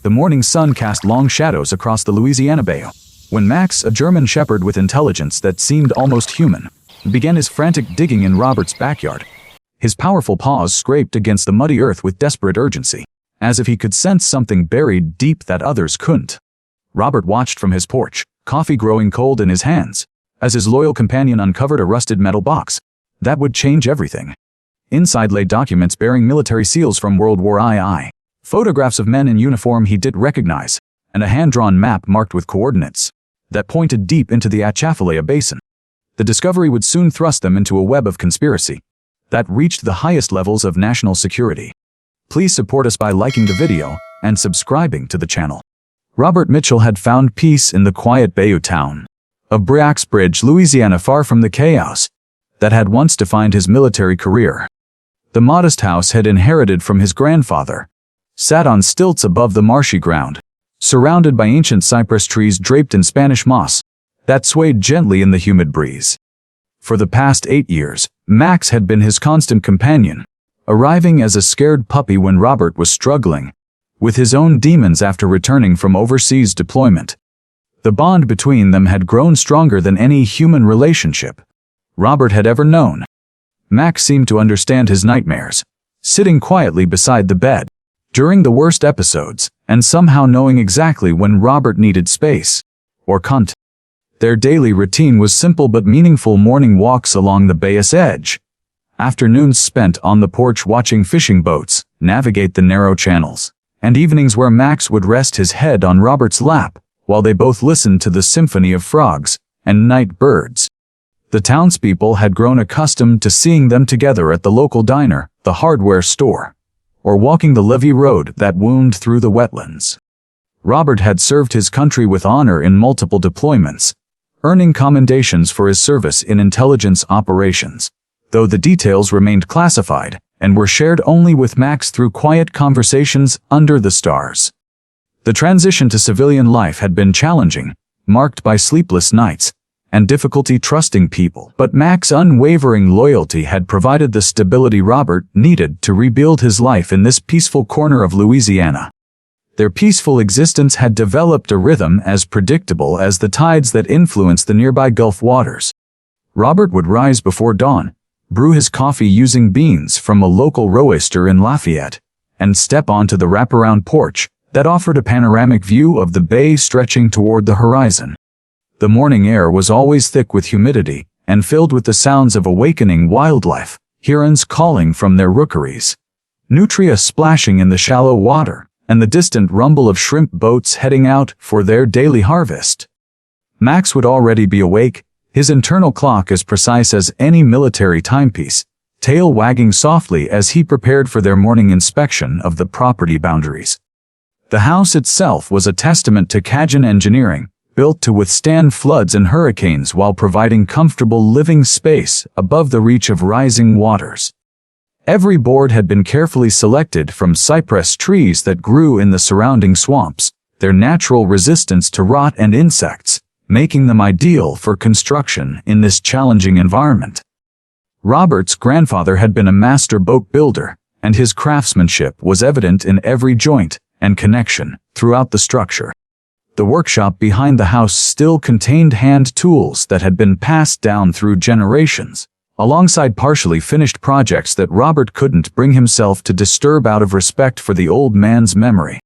The morning sun cast long shadows across the Louisiana Bayou, when Max, a German shepherd with intelligence that seemed almost human, began his frantic digging in Robert's backyard. His powerful paws scraped against the muddy earth with desperate urgency, as if he could sense something buried deep that others couldn't. Robert watched from his porch, coffee growing cold in his hands, as his loyal companion uncovered a rusted metal box that would change everything. Inside lay documents bearing military seals from World War II, photographs of men in uniform he did recognize, and a hand-drawn map marked with coordinates that pointed deep into the Atchafalaya Basin. The discovery would soon thrust them into a web of conspiracy that reached the highest levels of national security. Please support us by liking the video and subscribing to the channel. Robert Mitchell had found peace in the quiet Bayou town of Briaxbridge, Louisiana, far from the chaos that had once defined his military career. The modest house had inherited from his grandfather sat on stilts above the marshy ground, surrounded by ancient cypress trees draped in Spanish moss that swayed gently in the humid breeze. For the past 8 years, Max had been his constant companion, arriving as a scared puppy when Robert was struggling with his own demons after returning from overseas deployment. The bond between them had grown stronger than any human relationship Robert had ever known. Max seemed to understand his nightmares, sitting quietly beside the bed during the worst episodes, and somehow knowing exactly when Robert needed space or content. Their daily routine was simple but meaningful: morning walks along the bay's edge, afternoons spent on the porch watching fishing boats navigate the narrow channels, and evenings where Max would rest his head on Robert's lap while they both listened to the symphony of frogs and night birds. The townspeople had grown accustomed to seeing them together at the local diner, the hardware store, or walking the levee road that wound through the wetlands. Robert had served his country with honor in multiple deployments, earning commendations for his service in intelligence operations, though the details remained classified and were shared only with Max through quiet conversations under the stars. The transition to civilian life had been challenging, marked by sleepless nights and difficulty trusting people, but Max's unwavering loyalty had provided the stability Robert needed to rebuild his life in this peaceful corner of Louisiana. Their peaceful existence had developed a rhythm as predictable as the tides that influenced the nearby Gulf waters. Robert would rise before dawn, brew his coffee using beans from a local roaster in Lafayette, and step onto the wraparound porch that offered a panoramic view of the bay stretching toward the horizon. The morning air was always thick with humidity and filled with the sounds of awakening wildlife, herons calling from their rookeries, nutria splashing in the shallow water, and the distant rumble of shrimp boats heading out for their daily harvest. Max would already be awake, his internal clock as precise as any military timepiece, tail wagging softly as he prepared for their morning inspection of the property boundaries. The house itself was a testament to Cajun engineering, built to withstand floods and hurricanes while providing comfortable living space above the reach of rising waters. Every board had been carefully selected from cypress trees that grew in the surrounding swamps, their natural resistance to rot and insects making them ideal for construction in this challenging environment. Robert's grandfather had been a master boat builder, and his craftsmanship was evident in every joint and connection throughout the structure. The workshop behind the house still contained hand tools that had been passed down through generations, alongside partially finished projects that Robert couldn't bring himself to disturb out of respect for the old man's memory.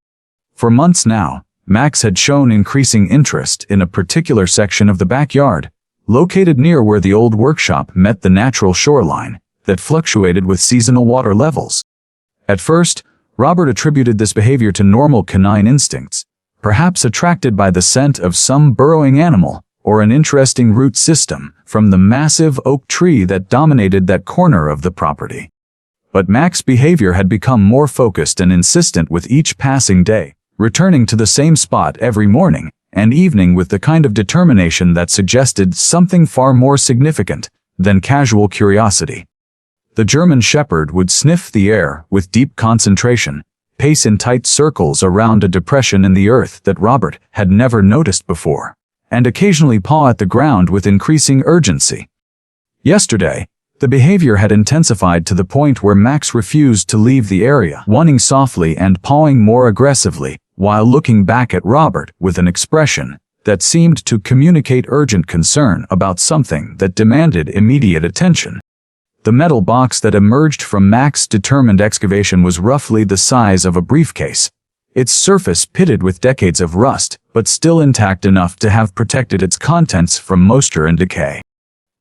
For months now, Max had shown increasing interest in a particular section of the backyard, located near where the old workshop met the natural shoreline that fluctuated with seasonal water levels. At first, Robert attributed this behavior to normal canine instincts, perhaps attracted by the scent of some burrowing animal or an interesting root system from the massive oak tree that dominated that corner of the property. But Max's behavior had become more focused and insistent with each passing day, returning to the same spot every morning and evening with the kind of determination that suggested something far more significant than casual curiosity. The German shepherd would sniff the air with deep concentration, pace in tight circles around a depression in the earth that Robert had never noticed before, and occasionally paw at the ground with increasing urgency. Yesterday, the behavior had intensified to the point where Max refused to leave the area, whining softly and pawing more aggressively while looking back at Robert with an expression that seemed to communicate urgent concern about something that demanded immediate attention. The metal box that emerged from Mac's determined excavation was roughly the size of a briefcase, its surface pitted with decades of rust, but still intact enough to have protected its contents from moisture and decay.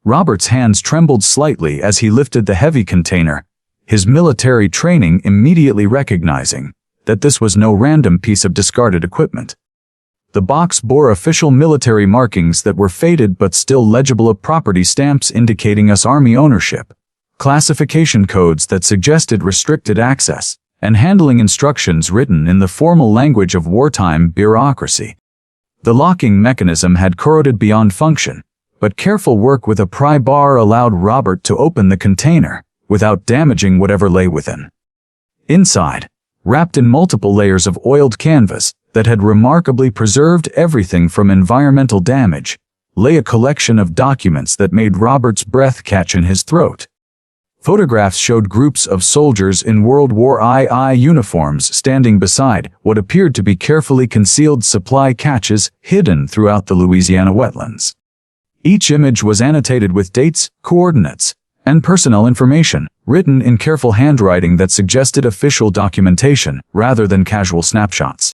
Robert's hands trembled slightly as he lifted the heavy container, his military training immediately recognizing that this was no random piece of discarded equipment. The box bore official military markings that were faded but still legible, property stamps indicating US Army ownership, classification codes that suggested restricted access, and handling instructions written in the formal language of wartime bureaucracy. The locking mechanism had corroded beyond function, but careful work with a pry bar allowed Robert to open the container without damaging whatever lay within. Inside, wrapped in multiple layers of oiled canvas that had remarkably preserved everything from environmental damage, lay a collection of documents that made Robert's breath catch in his throat. Photographs showed groups of soldiers in World War II uniforms standing beside what appeared to be carefully concealed supply caches hidden throughout the Louisiana wetlands. Each image was annotated with dates, coordinates, and personnel information, written in careful handwriting that suggested official documentation rather than casual snapshots.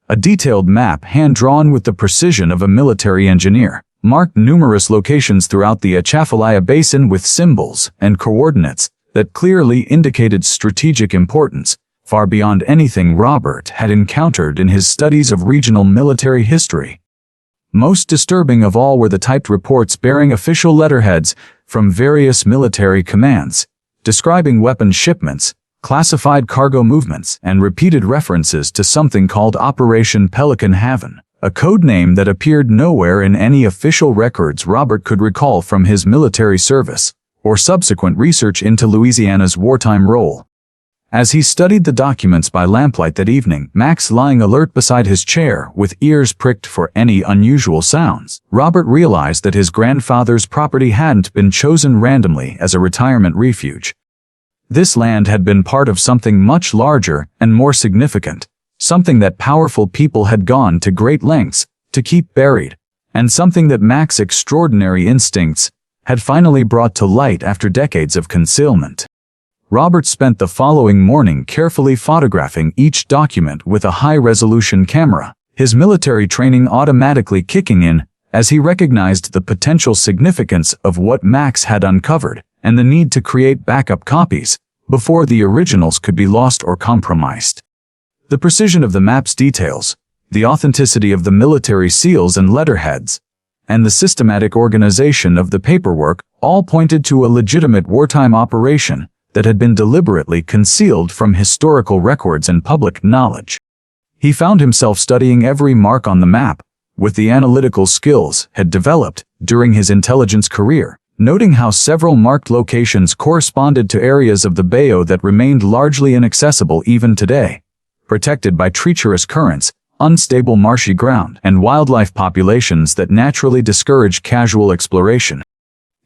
A detailed map, hand-drawn with the precision of a military engineer, marked numerous locations throughout the Atchafalaya Basin with symbols and coordinates that clearly indicated strategic importance, far beyond anything Robert had encountered in his studies of regional military history. Most disturbing of all were the typed reports bearing official letterheads from various military commands, describing weapon shipments, classified cargo movements, and repeated references to something called Operation Pelican Haven, a code name that appeared nowhere in any official records Robert could recall from his military service or subsequent research into Louisiana's wartime role. As he studied the documents by lamplight that evening, Max lying alert beside his chair with ears pricked for any unusual sounds, Robert realized that his grandfather's property hadn't been chosen randomly as a retirement refuge. This land had been part of something much larger and more significant, something that powerful people had gone to great lengths to keep buried, and something that Mac's extraordinary instincts had finally brought to light after decades of concealment. Robert spent the following morning carefully photographing each document with a high-resolution camera, his military training automatically kicking in as he recognized the potential significance of what Max had uncovered and the need to create backup copies before the originals could be lost or compromised. The precision of the map's details, the authenticity of the military seals and letterheads, and the systematic organization of the paperwork all pointed to a legitimate wartime operation that had been deliberately concealed from historical records and public knowledge. He found himself studying every mark on the map, with the analytical skills had developed during his intelligence career, noting how several marked locations corresponded to areas of the bayou that remained largely inaccessible even today, protected by treacherous currents, unstable marshy ground, and wildlife populations that naturally discourage casual exploration.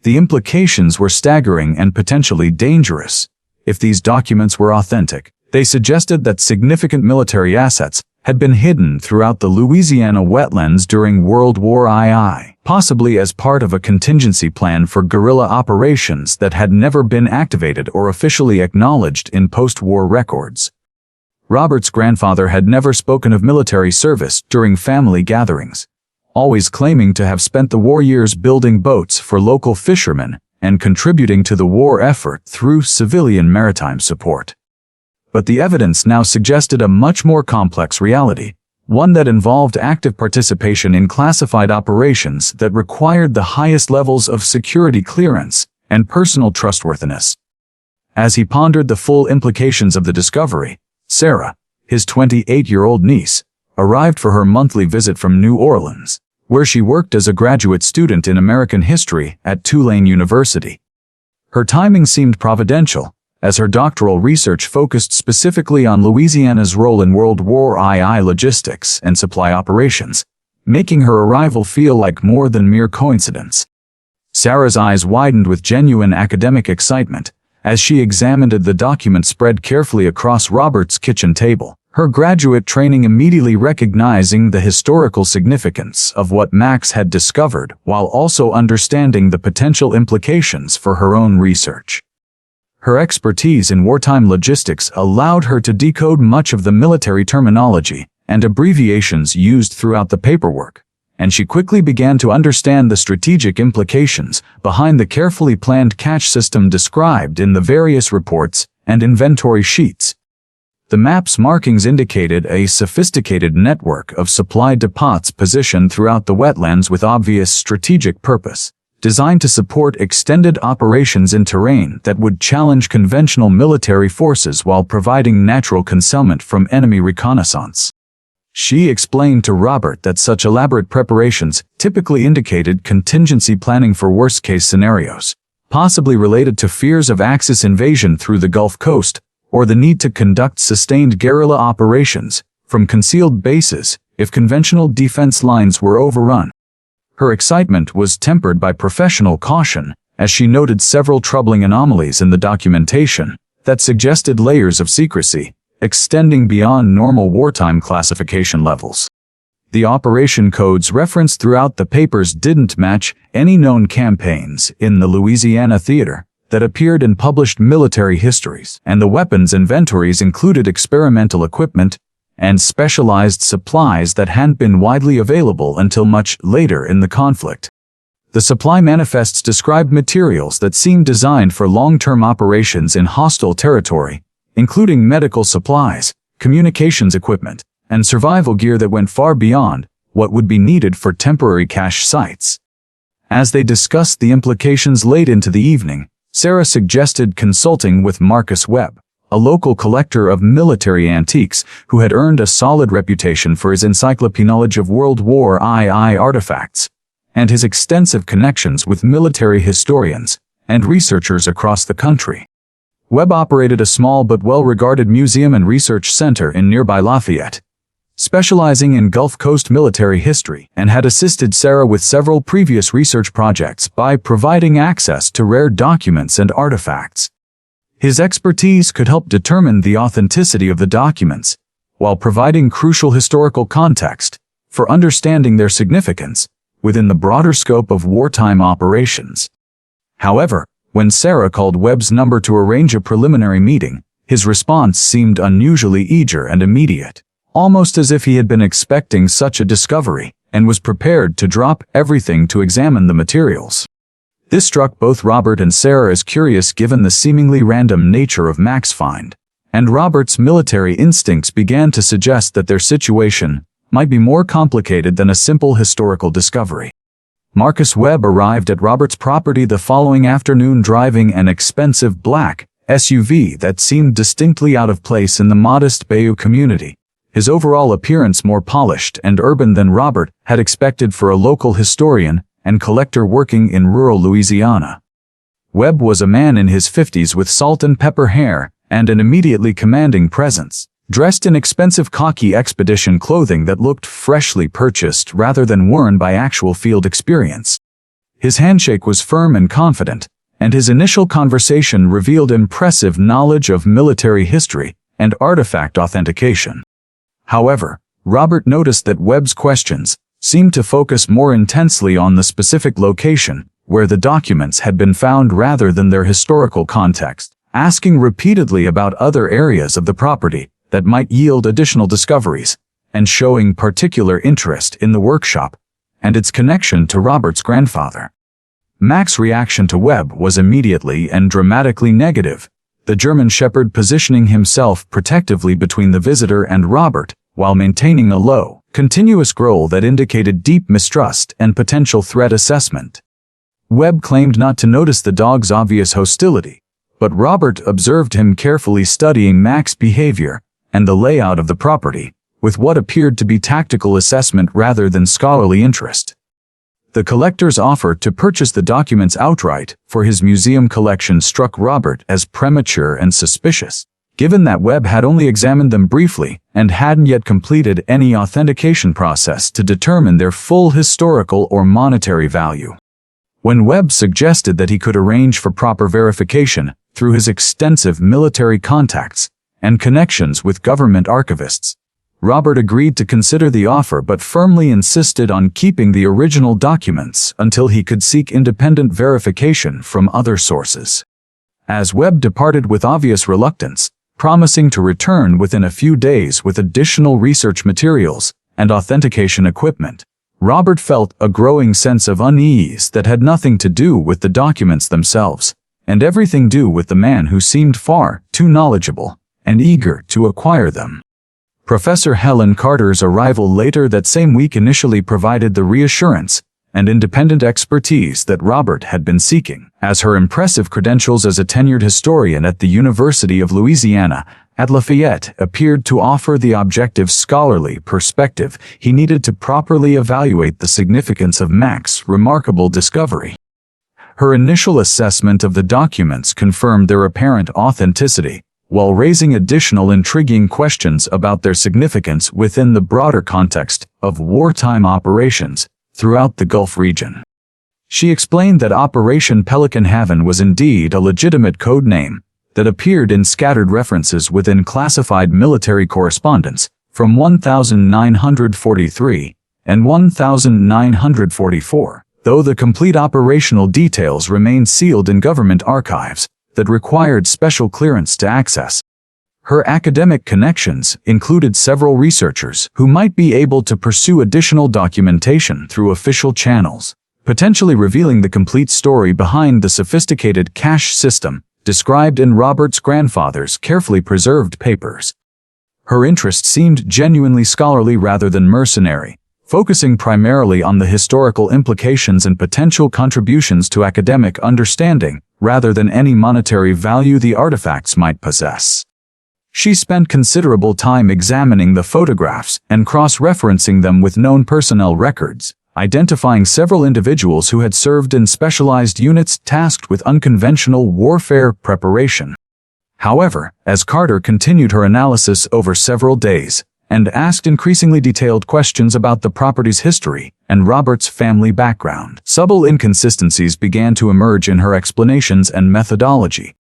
The implications were staggering and potentially dangerous. If these documents were authentic, they suggested that significant military assets had been hidden throughout the Louisiana wetlands during World War II, possibly as part of a contingency plan for guerrilla operations that had never been activated or officially acknowledged in post-war records. Robert's grandfather had never spoken of military service during family gatherings, always claiming to have spent the war years building boats for local fishermen and contributing to the war effort through civilian maritime support. But the evidence now suggested a much more complex reality, one that involved active participation in classified operations that required the highest levels of security clearance and personal trustworthiness. As he pondered the full implications of the discovery, Sarah, his 28-year-old niece, arrived for her monthly visit from New Orleans, where she worked as a graduate student in American history at Tulane University. Her timing seemed providential, as her doctoral research focused specifically on Louisiana's role in World War II logistics and supply operations, making her arrival feel like more than mere coincidence. Sarah's eyes widened with genuine academic excitement as she examined the document spread carefully across Robert's kitchen table, her graduate training immediately recognizing the historical significance of what Max had discovered while also understanding the potential implications for her own research. Her expertise in wartime logistics allowed her to decode much of the military terminology and abbreviations used throughout the paperwork, and she quickly began to understand the strategic implications behind the carefully planned catch system described in the various reports and inventory sheets. The map's markings indicated a sophisticated network of supply depots positioned throughout the wetlands with obvious strategic purpose, designed to support extended operations in terrain that would challenge conventional military forces while providing natural concealment from enemy reconnaissance. She explained to Robert that such elaborate preparations typically indicated contingency planning for worst-case scenarios, possibly related to fears of Axis invasion through the Gulf Coast or the need to conduct sustained guerrilla operations from concealed bases if conventional defense lines were overrun. Her excitement was tempered by professional caution, as she noted several troubling anomalies in the documentation that suggested layers of secrecy extending beyond normal wartime classification levels. The operation codes referenced throughout the papers didn't match any known campaigns in the Louisiana theater that appeared in published military histories, and the weapons inventories included experimental equipment and specialized supplies that hadn't been widely available until much later in the conflict. The supply manifests described materials that seemed designed for long-term operations in hostile territory, including medical supplies, communications equipment, and survival gear that went far beyond what would be needed for temporary cache sites. As they discussed the implications late into the evening, Sarah suggested consulting with Marcus Webb, a local collector of military antiques who had earned a solid reputation for his encyclopedic knowledge of World War II artifacts, and his extensive connections with military historians and researchers across the country. Webb operated a small but well-regarded museum and research center in nearby Lafayette, specializing in Gulf Coast military history, and had assisted Sarah with several previous research projects by providing access to rare documents and artifacts. His expertise could help determine the authenticity of the documents, while providing crucial historical context for understanding their significance within the broader scope of wartime operations. However, when Sarah called Webb's number to arrange a preliminary meeting, his response seemed unusually eager and immediate, almost as if he had been expecting such a discovery and was prepared to drop everything to examine the materials. This struck both Robert and Sarah as curious given the seemingly random nature of Mac's find, and Robert's military instincts began to suggest that their situation might be more complicated than a simple historical discovery. Marcus Webb arrived at Robert's property the following afternoon driving an expensive black SUV that seemed distinctly out of place in the modest Bayou community, his overall appearance more polished and urban than Robert had expected for a local historian and collector working in rural Louisiana. Webb was a man in his 50s with salt and pepper hair and an immediately commanding presence, dressed in expensive khaki expedition clothing that looked freshly purchased rather than worn by actual field experience. His handshake was firm and confident, and his initial conversation revealed impressive knowledge of military history and artifact authentication. However, Robert noticed that Webb's questions seemed to focus more intensely on the specific location where the documents had been found rather than their historical context, asking repeatedly about other areas of the property that might yield additional discoveries, and showing particular interest in the workshop and its connection to Robert's grandfather. Mac's reaction to Webb was immediately and dramatically negative, the German shepherd positioning himself protectively between the visitor and Robert while maintaining a low, continuous growl that indicated deep mistrust and potential threat assessment. Webb claimed not to notice the dog's obvious hostility, but Robert observed him carefully studying Mac's behavior and the layout of the property, with what appeared to be tactical assessment rather than scholarly interest. The collector's offer to purchase the documents outright for his museum collection struck Robert as premature and suspicious, given that Webb had only examined them briefly and hadn't yet completed any authentication process to determine their full historical or monetary value. When Webb suggested that he could arrange for proper verification through his extensive military contacts and connections with government archivists. Robert agreed to consider the offer but firmly insisted on keeping the original documents until he could seek independent verification from other sources. As Webb departed with obvious reluctance, promising to return within a few days with additional research materials and authentication equipment, Robert felt a growing sense of unease that had nothing to do with the documents themselves, and everything to do with the man who seemed far too knowledgeable and eager to acquire them. Professor Helen Carter's arrival later that same week initially provided the reassurance and independent expertise that Robert had been seeking, as her impressive credentials as a tenured historian at the University of Louisiana at Lafayette appeared to offer the objective scholarly perspective he needed to properly evaluate the significance of Mac's remarkable discovery. Her initial assessment of the documents confirmed their apparent authenticity, while raising additional intriguing questions about their significance within the broader context of wartime operations throughout the Gulf region. She explained that Operation Pelican Haven was indeed a legitimate code name that appeared in scattered references within classified military correspondence from 1943 and 1944, though the complete operational details remained sealed in government archives that required special clearance to access. Her academic connections included several researchers who might be able to pursue additional documentation through official channels, potentially revealing the complete story behind the sophisticated cache system described in Robert's grandfather's carefully preserved papers. Her interest seemed genuinely scholarly rather than mercenary, focusing primarily on the historical implications and potential contributions to academic understanding rather than any monetary value the artifacts might possess. She spent considerable time examining the photographs and cross-referencing them with known personnel records, identifying several individuals who had served in specialized units tasked with unconventional warfare preparation. However, as Carter continued her analysis over several days and asked increasingly detailed questions about the property's history and Robert's family background, subtle inconsistencies began to emerge in her explanations and methodology.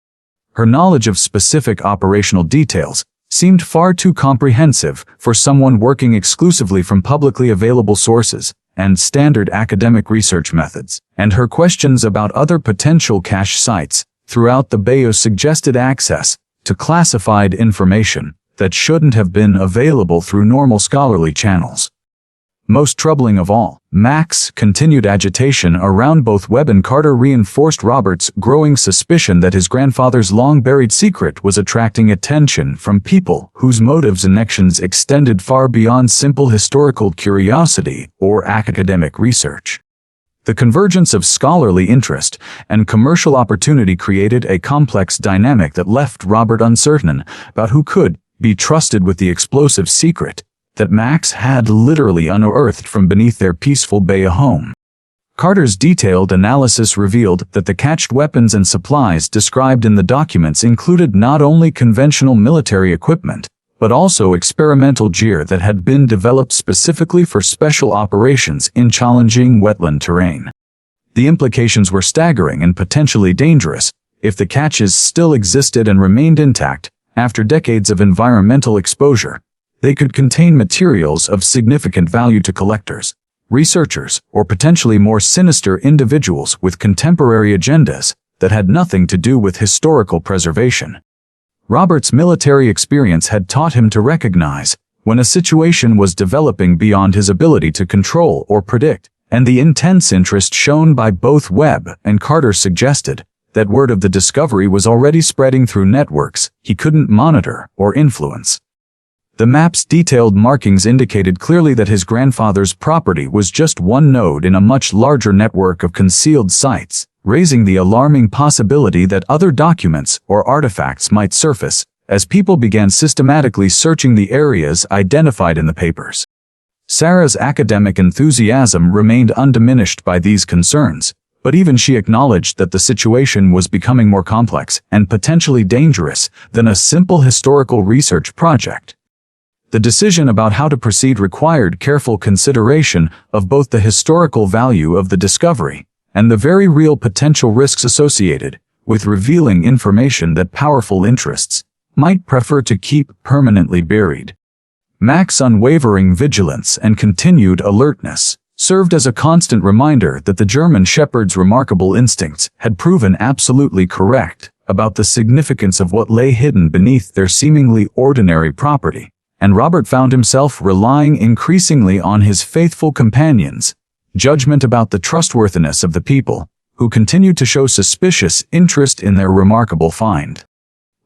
Her knowledge of specific operational details seemed far too comprehensive for someone working exclusively from publicly available sources and standard academic research methods, and her questions about other potential cache sites throughout the Bayou suggested access to classified information that shouldn't have been available through normal scholarly channels. Most troubling of all, Mac's continued agitation around both Webb and Carter reinforced Robert's growing suspicion that his grandfather's long-buried secret was attracting attention from people whose motives and actions extended far beyond simple historical curiosity or academic research. The convergence of scholarly interest and commercial opportunity created a complex dynamic that left Robert uncertain about who could be trusted with the explosive secret that Max had literally unearthed from beneath their peaceful Bayou home. Carter's detailed analysis revealed that the cached weapons and supplies described in the documents included not only conventional military equipment, but also experimental gear that had been developed specifically for special operations in challenging wetland terrain. The implications were staggering and potentially dangerous. If the caches still existed and remained intact after decades of environmental exposure, they could contain materials of significant value to collectors, researchers, or potentially more sinister individuals with contemporary agendas that had nothing to do with historical preservation. Robert's military experience had taught him to recognize when a situation was developing beyond his ability to control or predict, and the intense interest shown by both Webb and Carter suggested that word of the discovery was already spreading through networks he couldn't monitor or influence. The map's detailed markings indicated clearly that his grandfather's property was just one node in a much larger network of concealed sites, raising the alarming possibility that other documents or artifacts might surface as people began systematically searching the areas identified in the papers. Sarah's academic enthusiasm remained undiminished by these concerns, but even she acknowledged that the situation was becoming more complex and potentially dangerous than a simple historical research project. The decision about how to proceed required careful consideration of both the historical value of the discovery and the very real potential risks associated with revealing information that powerful interests might prefer to keep permanently buried. Mac's unwavering vigilance and continued alertness served as a constant reminder that the German Shepherd's remarkable instincts had proven absolutely correct about the significance of what lay hidden beneath their seemingly ordinary property, and Robert found himself relying increasingly on his faithful companions' judgment about the trustworthiness of the people, who continued to show suspicious interest in their remarkable find.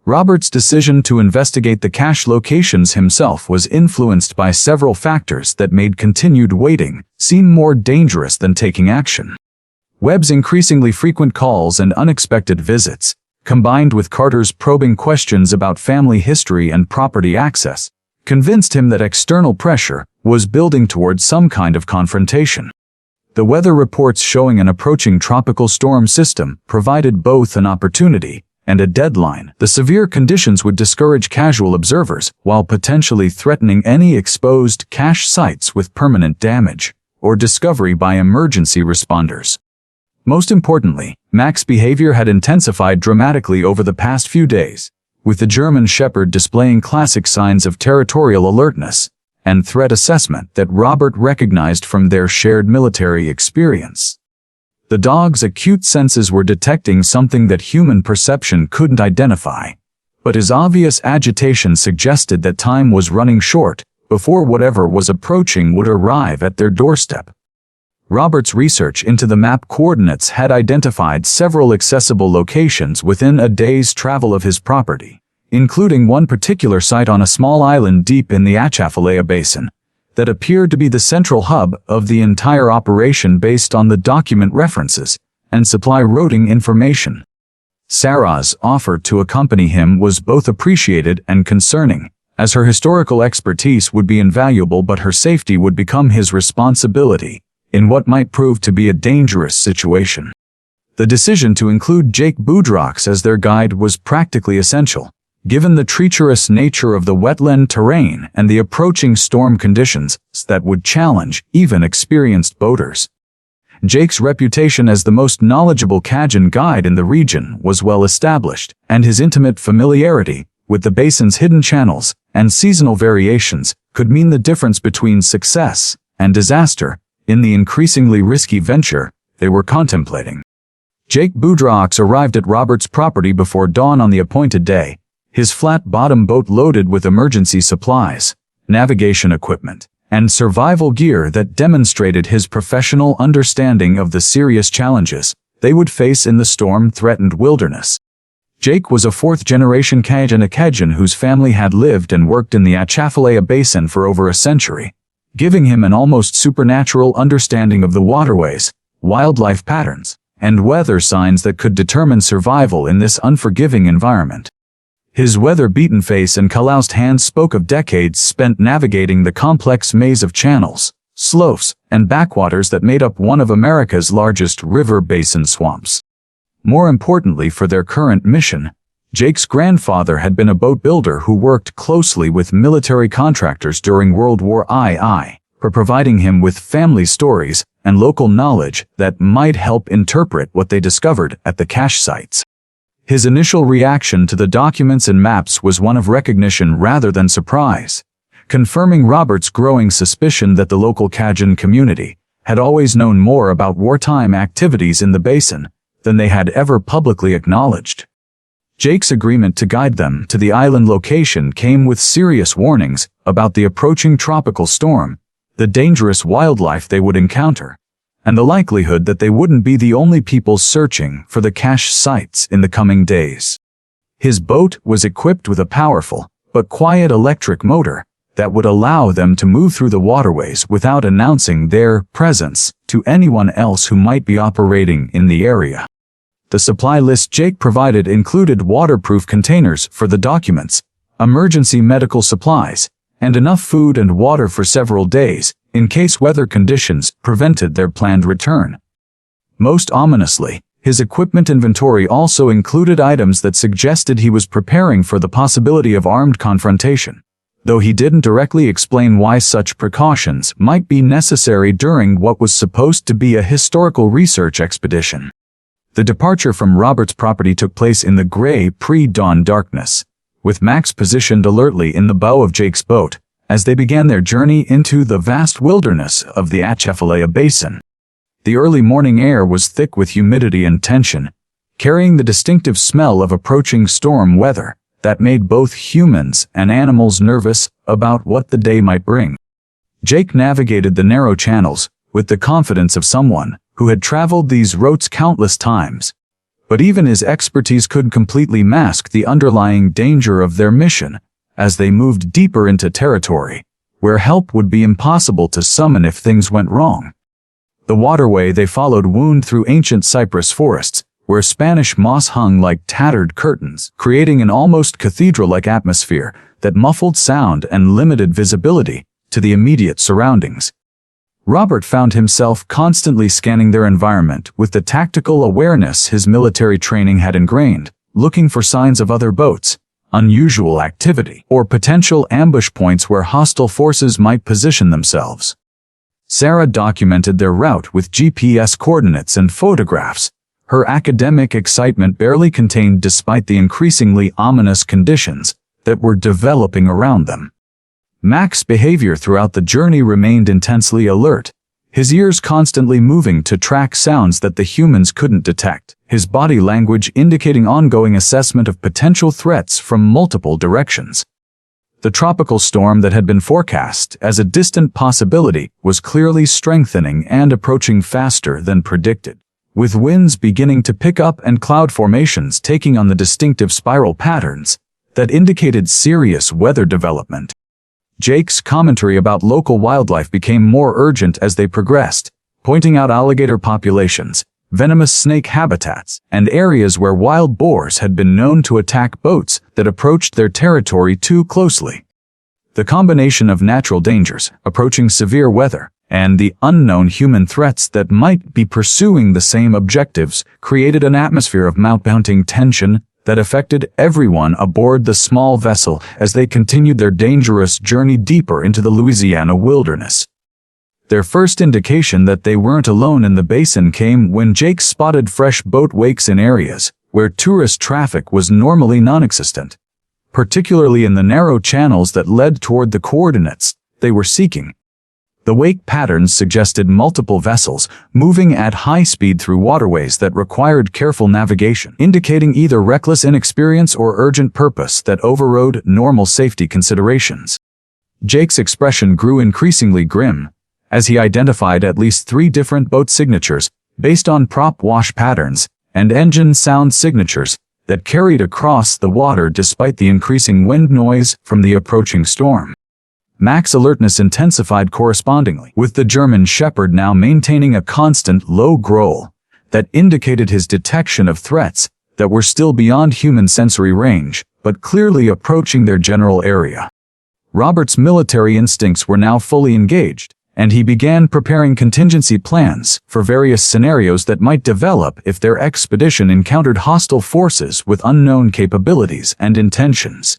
Robert's decision to investigate the cache locations himself was influenced by several factors that made continued waiting seem more dangerous than taking action. Webb's increasingly frequent calls and unexpected visits, combined with Carter's probing questions about family history and property access, convinced him that external pressure was building towards some kind of confrontation. The weather reports showing an approaching tropical storm system provided both an opportunity and a deadline. The severe conditions would discourage casual observers while potentially threatening any exposed cache sites with permanent damage or discovery by emergency responders. Most importantly, Mac's behavior had intensified dramatically over the past few days, with the German Shepherd displaying classic signs of territorial alertness and threat assessment that Robert recognized from their shared military experience. The dog's acute senses were detecting something that human perception couldn't identify, but his obvious agitation suggested that time was running short before whatever was approaching would arrive at their doorstep. Robert's research into the map coordinates had identified several accessible locations within a day's travel of his property, including one particular site on a small island deep in the Atchafalaya Basin that appeared to be the central hub of the entire operation based on the document references and supply routing information. Sarah's offer to accompany him was both appreciated and concerning, as her historical expertise would be invaluable, but her safety would become his responsibility in what might prove to be a dangerous situation. The decision to include Jake Boudrox as their guide was practically essential, given the treacherous nature of the wetland terrain and the approaching storm conditions that would challenge even experienced boaters. Jake's reputation as the most knowledgeable Cajun guide in the region was well established, and his intimate familiarity with the basin's hidden channels and seasonal variations could mean the difference between success and disaster in the increasingly risky venture they were contemplating. Jake Boudrox arrived at Robert's property before dawn on the appointed day, his flat-bottom boat loaded with emergency supplies, navigation equipment, and survival gear that demonstrated his professional understanding of the serious challenges they would face in the storm-threatened wilderness. Jake was a fourth-generation Cajun whose family had lived and worked in the Atchafalaya Basin for over a century, giving him an almost supernatural understanding of the waterways, wildlife patterns, and weather signs that could determine survival in this unforgiving environment. His weather-beaten face and calloused hands spoke of decades spent navigating the complex maze of channels, sloughs, and backwaters that made up one of America's largest river basin swamps. More importantly for their current mission, Jake's grandfather had been a boat builder who worked closely with military contractors during World War II, providing him with family stories and local knowledge that might help interpret what they discovered at the cache sites. His initial reaction to the documents and maps was one of recognition rather than surprise, confirming Robert's growing suspicion that the local Cajun community had always known more about wartime activities in the basin than they had ever publicly acknowledged. Jake's agreement to guide them to the island location came with serious warnings about the approaching tropical storm, the dangerous wildlife they would encounter, and the likelihood that they wouldn't be the only people searching for the cache sites in the coming days. His boat was equipped with a powerful but quiet electric motor that would allow them to move through the waterways without announcing their presence to anyone else who might be operating in the area. The supply list Jake provided included waterproof containers for the documents, emergency medical supplies, and enough food and water for several days in case weather conditions prevented their planned return. Most ominously, his equipment inventory also included items that suggested he was preparing for the possibility of armed confrontation, though he didn't directly explain why such precautions might be necessary during what was supposed to be a historical research expedition. The departure from Robert's property took place in the gray pre-dawn darkness, with Max positioned alertly in the bow of Jake's boat as they began their journey into the vast wilderness of the Atchafalaya Basin. The early morning air was thick with humidity and tension, carrying the distinctive smell of approaching storm weather that made both humans and animals nervous about what the day might bring. Jake navigated the narrow channels with the confidence of someone who had traveled these routes countless times. But even his expertise couldn't completely mask the underlying danger of their mission as they moved deeper into territory where help would be impossible to summon if things went wrong. The waterway they followed wound through ancient cypress forests, where Spanish moss hung like tattered curtains, creating an almost cathedral-like atmosphere that muffled sound and limited visibility to the immediate surroundings. Robert found himself constantly scanning their environment with the tactical awareness his military training had ingrained, looking for signs of other boats, unusual activity, or potential ambush points where hostile forces might position themselves. Sarah documented their route with GPS coordinates and photographs, her academic excitement barely contained despite the increasingly ominous conditions that were developing around them. Max's behavior throughout the journey remained intensely alert, his ears constantly moving to track sounds that the humans couldn't detect, his body language indicating ongoing assessment of potential threats from multiple directions. The tropical storm that had been forecast as a distant possibility was clearly strengthening and approaching faster than predicted, with winds beginning to pick up and cloud formations taking on the distinctive spiral patterns that indicated serious weather development. Jake's commentary about local wildlife became more urgent as they progressed, pointing out alligator populations, venomous snake habitats, and areas where wild boars had been known to attack boats that approached their territory too closely. The combination of natural dangers, approaching severe weather, and the unknown human threats that might be pursuing the same objectives created an atmosphere of mounting tension that affected everyone aboard the small vessel as they continued their dangerous journey deeper into the Louisiana wilderness. Their first indication that they weren't alone in the basin came when Jake spotted fresh boat wakes in areas where tourist traffic was normally non-existent, particularly in the narrow channels that led toward the coordinates they were seeking. The wake patterns suggested multiple vessels moving at high speed through waterways that required careful navigation, indicating either reckless inexperience or urgent purpose that overrode normal safety considerations. Jake's expression grew increasingly grim as he identified at least 3 different boat signatures based on prop wash patterns and engine sound signatures that carried across the water despite the increasing wind noise from the approaching storm. Max's alertness intensified correspondingly, with the German Shepherd now maintaining a constant low growl that indicated his detection of threats that were still beyond human sensory range, but clearly approaching their general area. Robert's military instincts were now fully engaged, and he began preparing contingency plans for various scenarios that might develop if their expedition encountered hostile forces with unknown capabilities and intentions.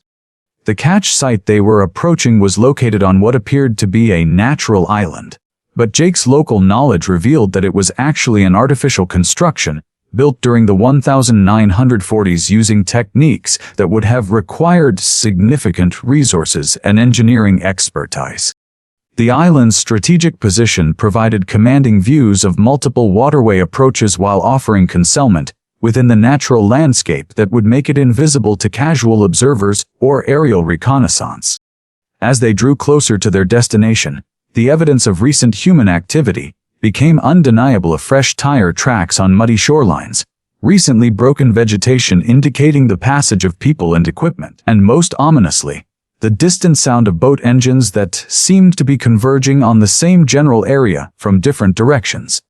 The catch site they were approaching was located on what appeared to be a natural island, but Jake's local knowledge revealed that it was actually an artificial construction built during the 1940s using techniques that would have required significant resources and engineering expertise. The island's strategic position provided commanding views of multiple waterway approaches while offering concealment within the natural landscape that would make it invisible to casual observers or aerial reconnaissance. As they drew closer to their destination, the evidence of recent human activity became undeniable: fresh tire tracks on muddy shorelines, recently broken vegetation indicating the passage of people and equipment, and most ominously, the distant sound of boat engines that seemed to be converging on the same general area from different directions.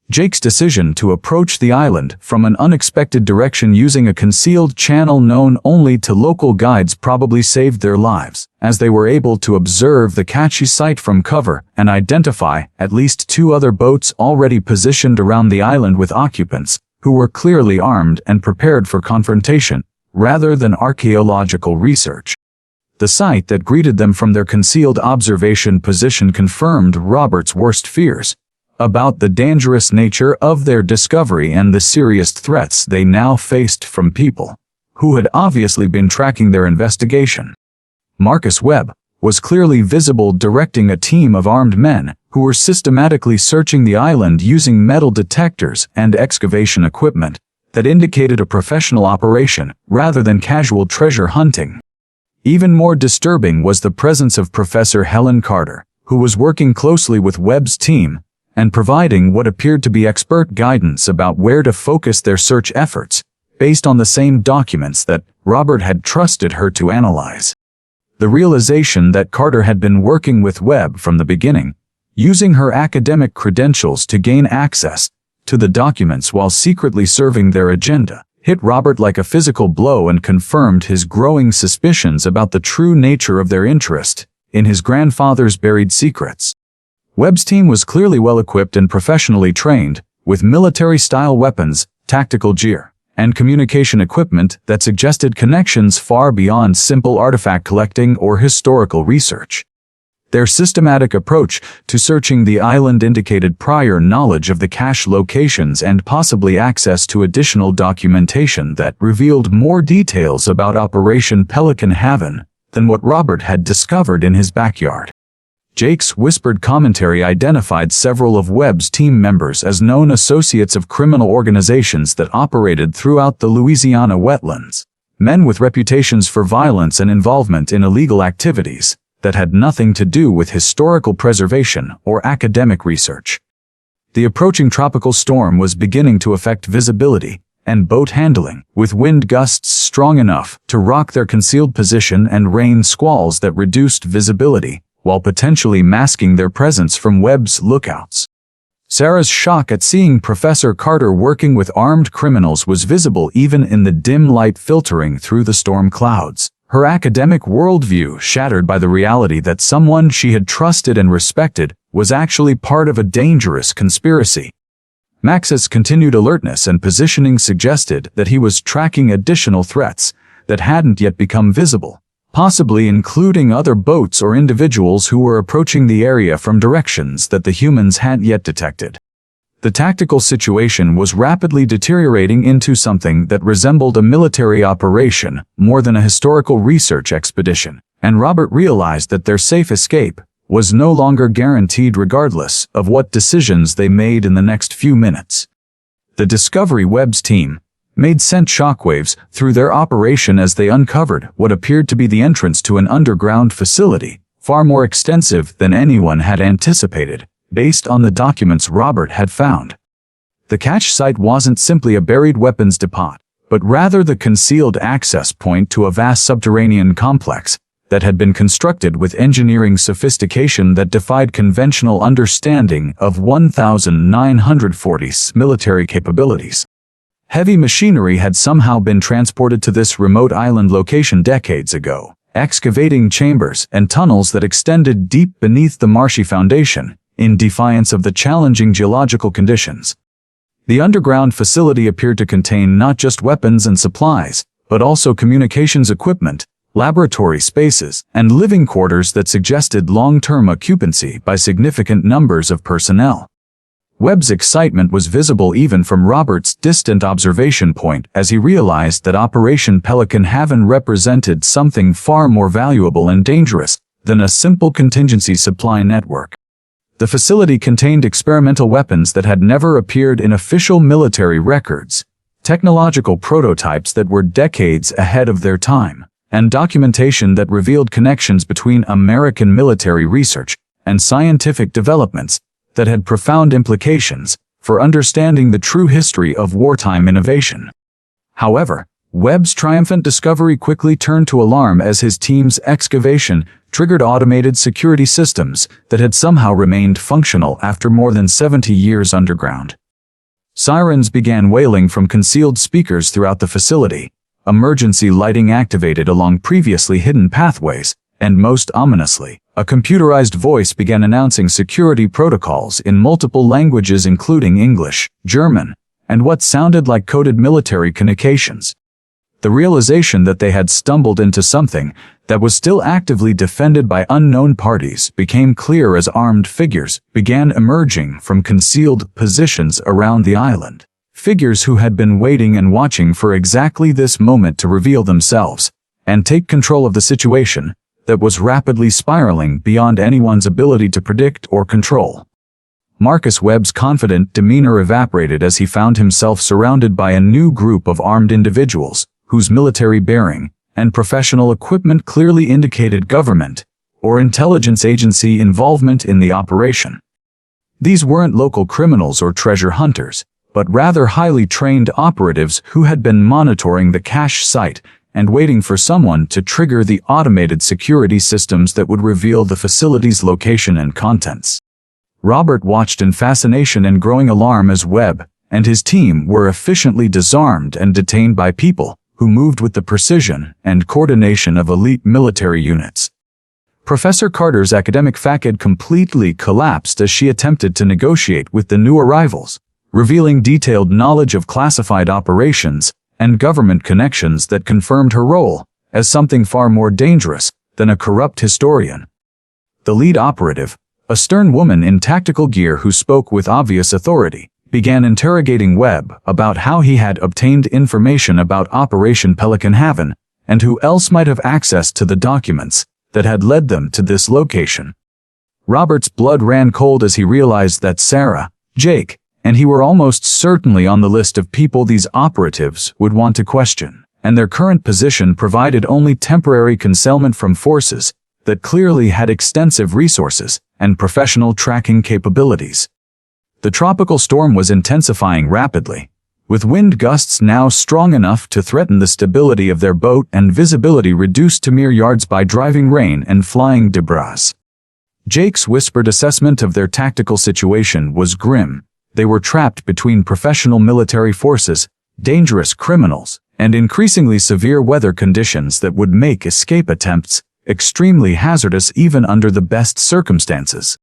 Jake's decision to approach the island from an unexpected direction using a concealed channel known only to local guides probably saved their lives, as they were able to observe the catchy site from cover and identify at least 2 other boats already positioned around the island with occupants who were clearly armed and prepared for confrontation rather than archaeological research. The sight that greeted them from their concealed observation position confirmed Robert's worst fears about the dangerous nature of their discovery and the serious threats they now faced from people who had obviously been tracking their investigation. Marcus Webb was clearly visible directing a team of armed men who were systematically searching the island using metal detectors and excavation equipment that indicated a professional operation rather than casual treasure hunting. Even more disturbing was the presence of Professor Helen Carter, who was working closely with Webb's team and providing what appeared to be expert guidance about where to focus their search efforts, based on the same documents that Robert had trusted her to analyze. The realization that Carter had been working with Webb from the beginning, using her academic credentials to gain access to the documents while secretly serving their agenda, hit Robert like a physical blow and confirmed his growing suspicions about the true nature of their interest in his grandfather's buried secrets. Webb's team was clearly well-equipped and professionally trained, with military-style weapons, tactical gear, and communication equipment that suggested connections far beyond simple artifact collecting or historical research. Their systematic approach to searching the island indicated prior knowledge of the cache locations and possibly access to additional documentation that revealed more details about Operation Pelican Haven than what Robert had discovered in his backyard. Jake's whispered commentary identified several of Webb's team members as known associates of criminal organizations that operated throughout the Louisiana wetlands, men with reputations for violence and involvement in illegal activities that had nothing to do with historical preservation or academic research. The approaching tropical storm was beginning to affect visibility and boat handling, with wind gusts strong enough to rock their concealed position and rain squalls that reduced visibility, while potentially masking their presence from Webb's lookouts. Sarah's shock at seeing Professor Carter working with armed criminals was visible even in the dim light filtering through the storm clouds, her academic worldview shattered by the reality that someone she had trusted and respected was actually part of a dangerous conspiracy. Max's continued alertness and positioning suggested that he was tracking additional threats that hadn't yet become visible, possibly including other boats or individuals who were approaching the area from directions that the humans hadn't yet detected. The tactical situation was rapidly deteriorating into something that resembled a military operation more than a historical research expedition, and Robert realized that their safe escape was no longer guaranteed regardless of what decisions they made in the next few minutes. The Discovery Webb's team sent shockwaves through their operation as they uncovered what appeared to be the entrance to an underground facility, far more extensive than anyone had anticipated, based on the documents Robert had found. The cache site wasn't simply a buried weapons depot, but rather the concealed access point to a vast subterranean complex that had been constructed with engineering sophistication that defied conventional understanding of 1940s military capabilities. Heavy machinery had somehow been transported to this remote island location decades ago, excavating chambers and tunnels that extended deep beneath the marshy foundation, in defiance of the challenging geological conditions. The underground facility appeared to contain not just weapons and supplies, but also communications equipment, laboratory spaces, and living quarters that suggested long-term occupancy by significant numbers of personnel. Webb's excitement was visible even from Robert's distant observation point as he realized that Operation Pelican Haven represented something far more valuable and dangerous than a simple contingency supply network. The facility contained experimental weapons that had never appeared in official military records, technological prototypes that were decades ahead of their time, and documentation that revealed connections between American military research and scientific developments that had profound implications for understanding the true history of wartime innovation. However, Webb's triumphant discovery quickly turned to alarm as his team's excavation triggered automated security systems that had somehow remained functional after more than 70 years underground. Sirens began wailing from concealed speakers throughout the facility, emergency lighting activated along previously hidden pathways, and most ominously, a computerized voice began announcing security protocols in multiple languages including English, German, and what sounded like coded military communications. The realization that they had stumbled into something that was still actively defended by unknown parties became clear as armed figures began emerging from concealed positions around the island. figures who had been waiting and watching for exactly this moment to reveal themselves and take control of the situation that was rapidly spiraling beyond anyone's ability to predict or control. Marcus Webb's confident demeanor evaporated as he found himself surrounded by a new group of armed individuals whose military bearing and professional equipment clearly indicated government or intelligence agency involvement in the operation. These weren't local criminals or treasure hunters, but rather highly trained operatives who had been monitoring the cache site and waiting for someone to trigger the automated security systems that would reveal the facility's location and contents. Robert watched in fascination and growing alarm as Webb and his team were efficiently disarmed and detained by people who moved with the precision and coordination of elite military units. Professor Carter's academic facade completely collapsed as she attempted to negotiate with the new arrivals, revealing detailed knowledge of classified operations and government connections that confirmed her role as something far more dangerous than a corrupt historian. The lead operative, a stern woman in tactical gear who spoke with obvious authority, began interrogating Webb about how he had obtained information about Operation Pelican Haven and who else might have access to the documents that had led them to this location. Robert's blood ran cold as he realized that Sarah, Jake, and he were almost certainly on the list of people these operatives would want to question, and their current position provided only temporary concealment from forces that clearly had extensive resources and professional tracking capabilities. The tropical storm was intensifying rapidly, with wind gusts now strong enough to threaten the stability of their boat and visibility reduced to mere yards by driving rain and flying debris. Jake's whispered assessment of their tactical situation was grim. They were trapped between professional military forces, dangerous criminals, and increasingly severe weather conditions that would make escape attempts extremely hazardous even under the best circumstances.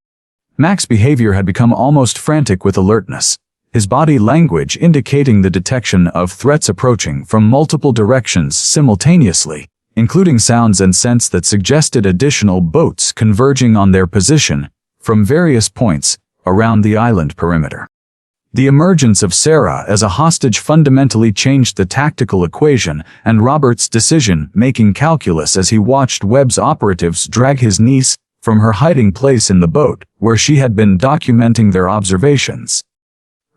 Mac's behavior had become almost frantic with alertness, his body language indicating the detection of threats approaching from multiple directions simultaneously, including sounds and scents that suggested additional boats converging on their position from various points around the island perimeter. The emergence of Sarah as a hostage fundamentally changed the tactical equation and Robert's decision-making calculus as he watched Webb's operatives drag his niece from her hiding place in the boat, where she had been documenting their observations.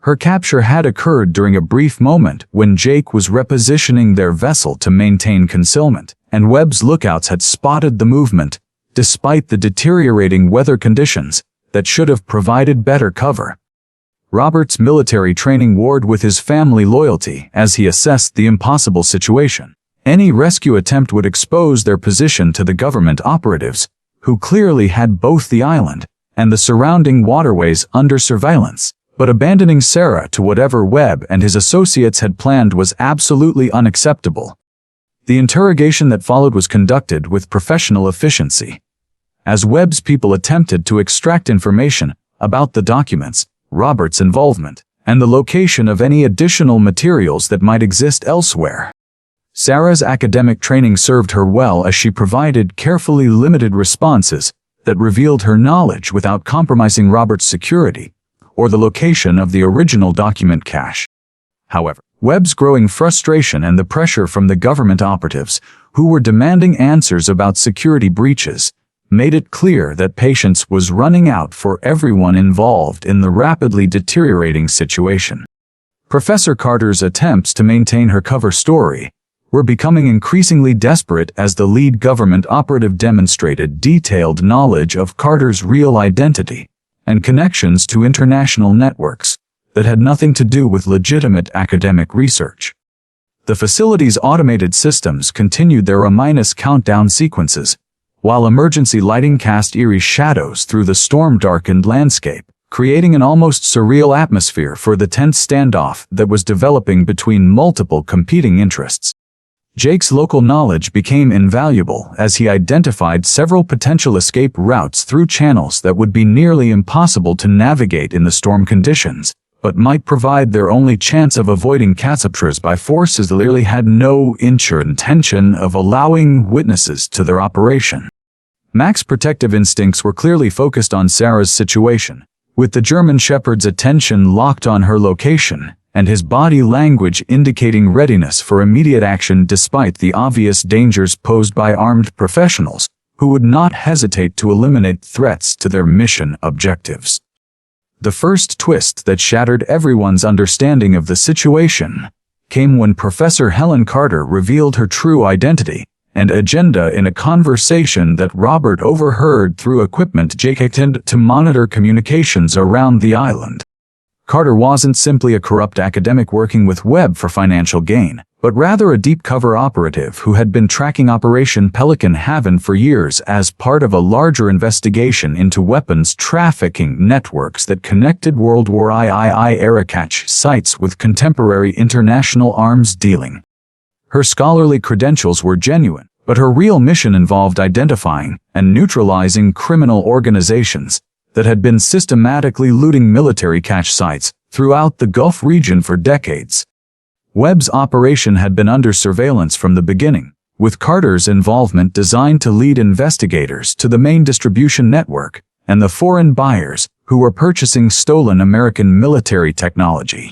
Her capture had occurred during a brief moment when Jake was repositioning their vessel to maintain concealment, and Webb's lookouts had spotted the movement, despite the deteriorating weather conditions that should have provided better cover. Robert's military training warred with his family loyalty as he assessed the impossible situation. Any rescue attempt would expose their position to the government operatives, who clearly had both the island and the surrounding waterways under surveillance. But abandoning Sarah to whatever Webb and his associates had planned was absolutely unacceptable. The interrogation that followed was conducted with professional efficiency. As Webb's people attempted to extract information about the documents, Robert's involvement, and the location of any additional materials that might exist elsewhere. Sarah's academic training served her well as she provided carefully limited responses that revealed her knowledge without compromising Robert's security or the location of the original document cache. However, Webb's growing frustration and the pressure from the government operatives, who were demanding answers about security breaches, made it clear that patience was running out for everyone involved in the rapidly deteriorating situation. Professor Carter's attempts to maintain her cover story were becoming increasingly desperate as the lead government operative demonstrated detailed knowledge of Carter's real identity and connections to international networks that had nothing to do with legitimate academic research. The facility's automated systems continued their A- countdown sequences, while emergency lighting cast eerie shadows through the storm-darkened landscape, creating an almost surreal atmosphere for the tense standoff that was developing between multiple competing interests. Jake's local knowledge became invaluable as he identified several potential escape routes through channels that would be nearly impossible to navigate in the storm conditions, but might provide their only chance of avoiding captures by forces that clearly had no intention of allowing witnesses to their operation. Mac's protective instincts were clearly focused on Sarah's situation, with the German Shepherd's attention locked on her location and his body language indicating readiness for immediate action despite the obvious dangers posed by armed professionals who would not hesitate to eliminate threats to their mission objectives. The first twist that shattered everyone's understanding of the situation came when Professor Helen Carter revealed her true identity and agenda in a conversation that Robert overheard through equipment Jake intended to monitor communications around the island. Carter wasn't simply a corrupt academic working with Webb for financial gain, but rather a deep-cover operative who had been tracking Operation Pelican Haven for years as part of a larger investigation into weapons trafficking networks that connected World War II-era cache sites with contemporary international arms dealing. Her scholarly credentials were genuine, but her real mission involved identifying and neutralizing criminal organizations that had been systematically looting military cache sites throughout the Gulf region for decades. Webb's operation had been under surveillance from the beginning, with Carter's involvement designed to lead investigators to the main distribution network and the foreign buyers who were purchasing stolen American military technology.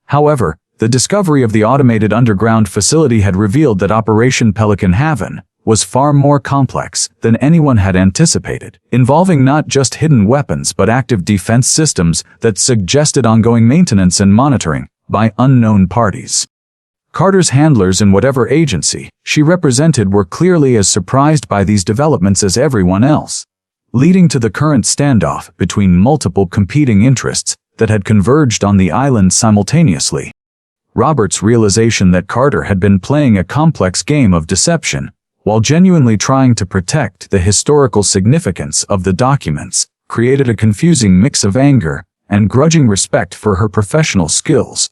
However, the discovery of the automated underground facility had revealed that Operation Pelican Haven was far more complex than anyone had anticipated, involving not just hidden weapons but active defense systems that suggested ongoing maintenance and monitoring by unknown parties. Carter's handlers in whatever agency she represented were clearly as surprised by these developments as everyone else, leading to the current standoff between multiple competing interests that had converged on the island simultaneously. Robert's realization that Carter had been playing a complex game of deception while genuinely trying to protect the historical significance of the documents created a confusing mix of anger and grudging respect for her professional skills.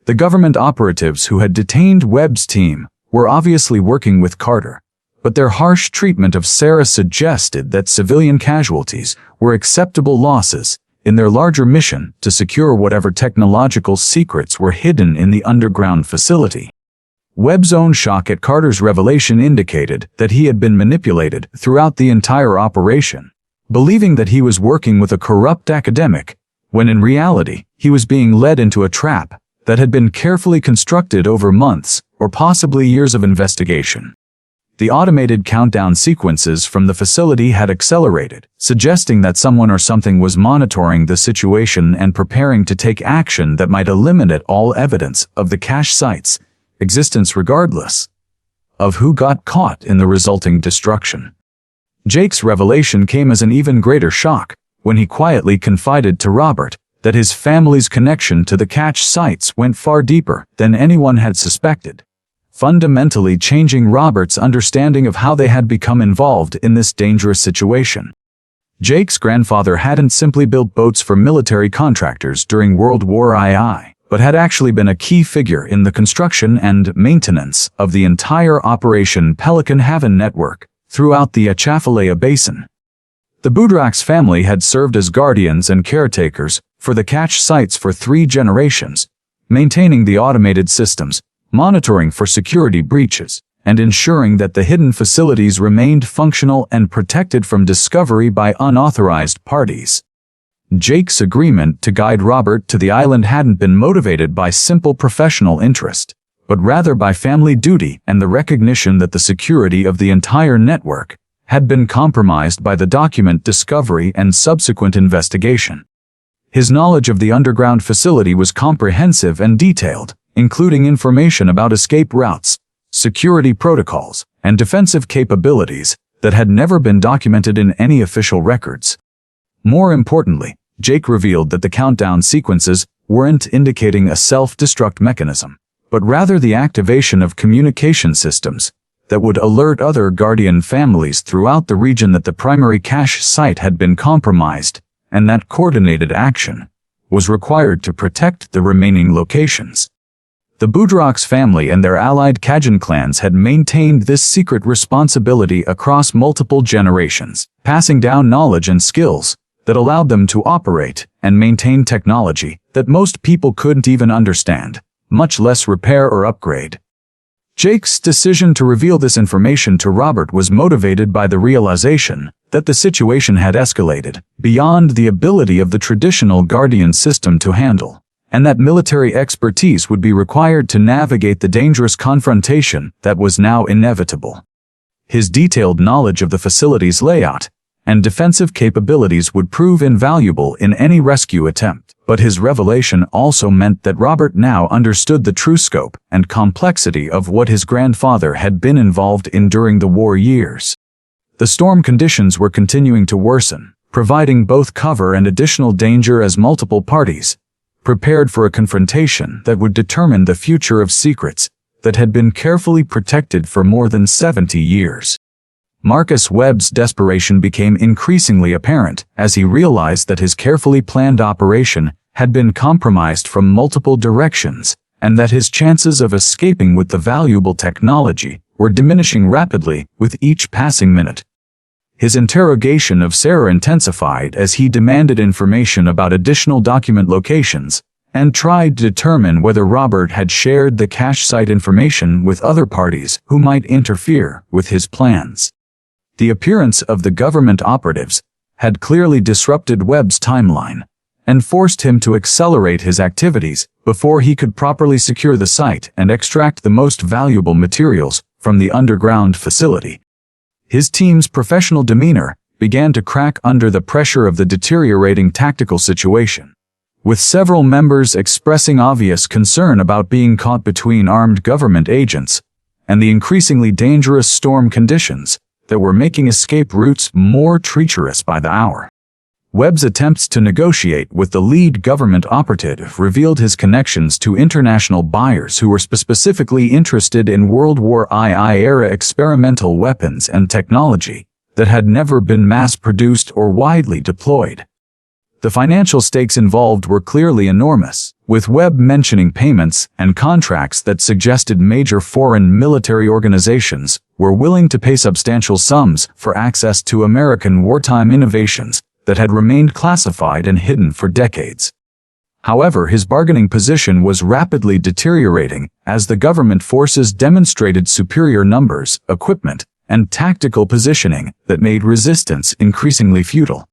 The government operatives who had detained Webb's team were obviously working with Carter, but their harsh treatment of Sarah suggested that civilian casualties were acceptable losses in their larger mission to secure whatever technological secrets were hidden in the underground facility. Webb's own shock at Carter's revelation indicated that he had been manipulated throughout the entire operation, believing that he was working with a corrupt academic, when in reality he was being led into a trap that had been carefully constructed over months or possibly years of investigation. The automated countdown sequences from the facility had accelerated, suggesting that someone or something was monitoring the situation and preparing to take action that might eliminate all evidence of the cache site's existence regardless of who got caught in the resulting destruction. Jake's revelation came as an even greater shock when he quietly confided to Robert that his family's connection to the cache sites went far deeper than anyone had suspected, fundamentally changing Robert's understanding of how they had become involved in this dangerous situation. Jake's grandfather hadn't simply built boats for military contractors during World War II, but had actually been a key figure in the construction and maintenance of the entire Operation Pelican Haven network throughout the Atchafalaya Basin. The Boudreaux family had served as guardians and caretakers for the cache sites for 3 generations, maintaining the automated systems, monitoring for security breaches, and ensuring that the hidden facilities remained functional and protected from discovery by unauthorized parties. Jake's agreement to guide Robert to the island hadn't been motivated by simple professional interest, but rather by family duty and the recognition that the security of the entire network had been compromised by the document discovery and subsequent investigation. His knowledge of the underground facility was comprehensive and detailed, including information about escape routes, security protocols, and defensive capabilities that had never been documented in any official records. More importantly, Jake revealed that the countdown sequences weren't indicating a self-destruct mechanism, but rather the activation of communication systems that would alert other Guardian families throughout the region that the primary cache site had been compromised, and that coordinated action was required to protect the remaining locations. The Boudreaux family and their allied Cajun clans had maintained this secret responsibility across multiple generations, passing down knowledge and skills that allowed them to operate and maintain technology that most people couldn't even understand, much less repair or upgrade. Jake's decision to reveal this information to Robert was motivated by the realization that the situation had escalated beyond the ability of the traditional Guardian system to handle, and that military expertise would be required to navigate the dangerous confrontation that was now inevitable. His detailed knowledge of the facility's layout and defensive capabilities would prove invaluable in any rescue attempt, but his revelation also meant that Robert now understood the true scope and complexity of what his grandfather had been involved in during the war years. The storm conditions were continuing to worsen, providing both cover and additional danger as multiple parties prepared for a confrontation that would determine the future of secrets that had been carefully protected for more than 70 years. Marcus Webb's desperation became increasingly apparent as he realized that his carefully planned operation had been compromised from multiple directions, and that his chances of escaping with the valuable technology were diminishing rapidly with each passing minute. His interrogation of Sarah intensified as he demanded information about additional document locations and tried to determine whether Robert had shared the cache site information with other parties who might interfere with his plans. The appearance of the government operatives had clearly disrupted Webb's timeline and forced him to accelerate his activities before he could properly secure the site and extract the most valuable materials from the underground facility. His team's professional demeanor began to crack under the pressure of the deteriorating tactical situation, with several members expressing obvious concern about being caught between armed government agents and the increasingly dangerous storm conditions that were making escape routes more treacherous by the hour. Webb's attempts to negotiate with the lead government operative revealed his connections to international buyers who were specifically interested in World War II-era experimental weapons and technology that had never been mass-produced or widely deployed. The financial stakes involved were clearly enormous, with Webb mentioning payments and contracts that suggested major foreign military organizations were willing to pay substantial sums for access to American wartime innovations that had remained classified and hidden for decades. However, his bargaining position was rapidly deteriorating as the government forces demonstrated superior numbers, equipment, and tactical positioning that made resistance increasingly futile.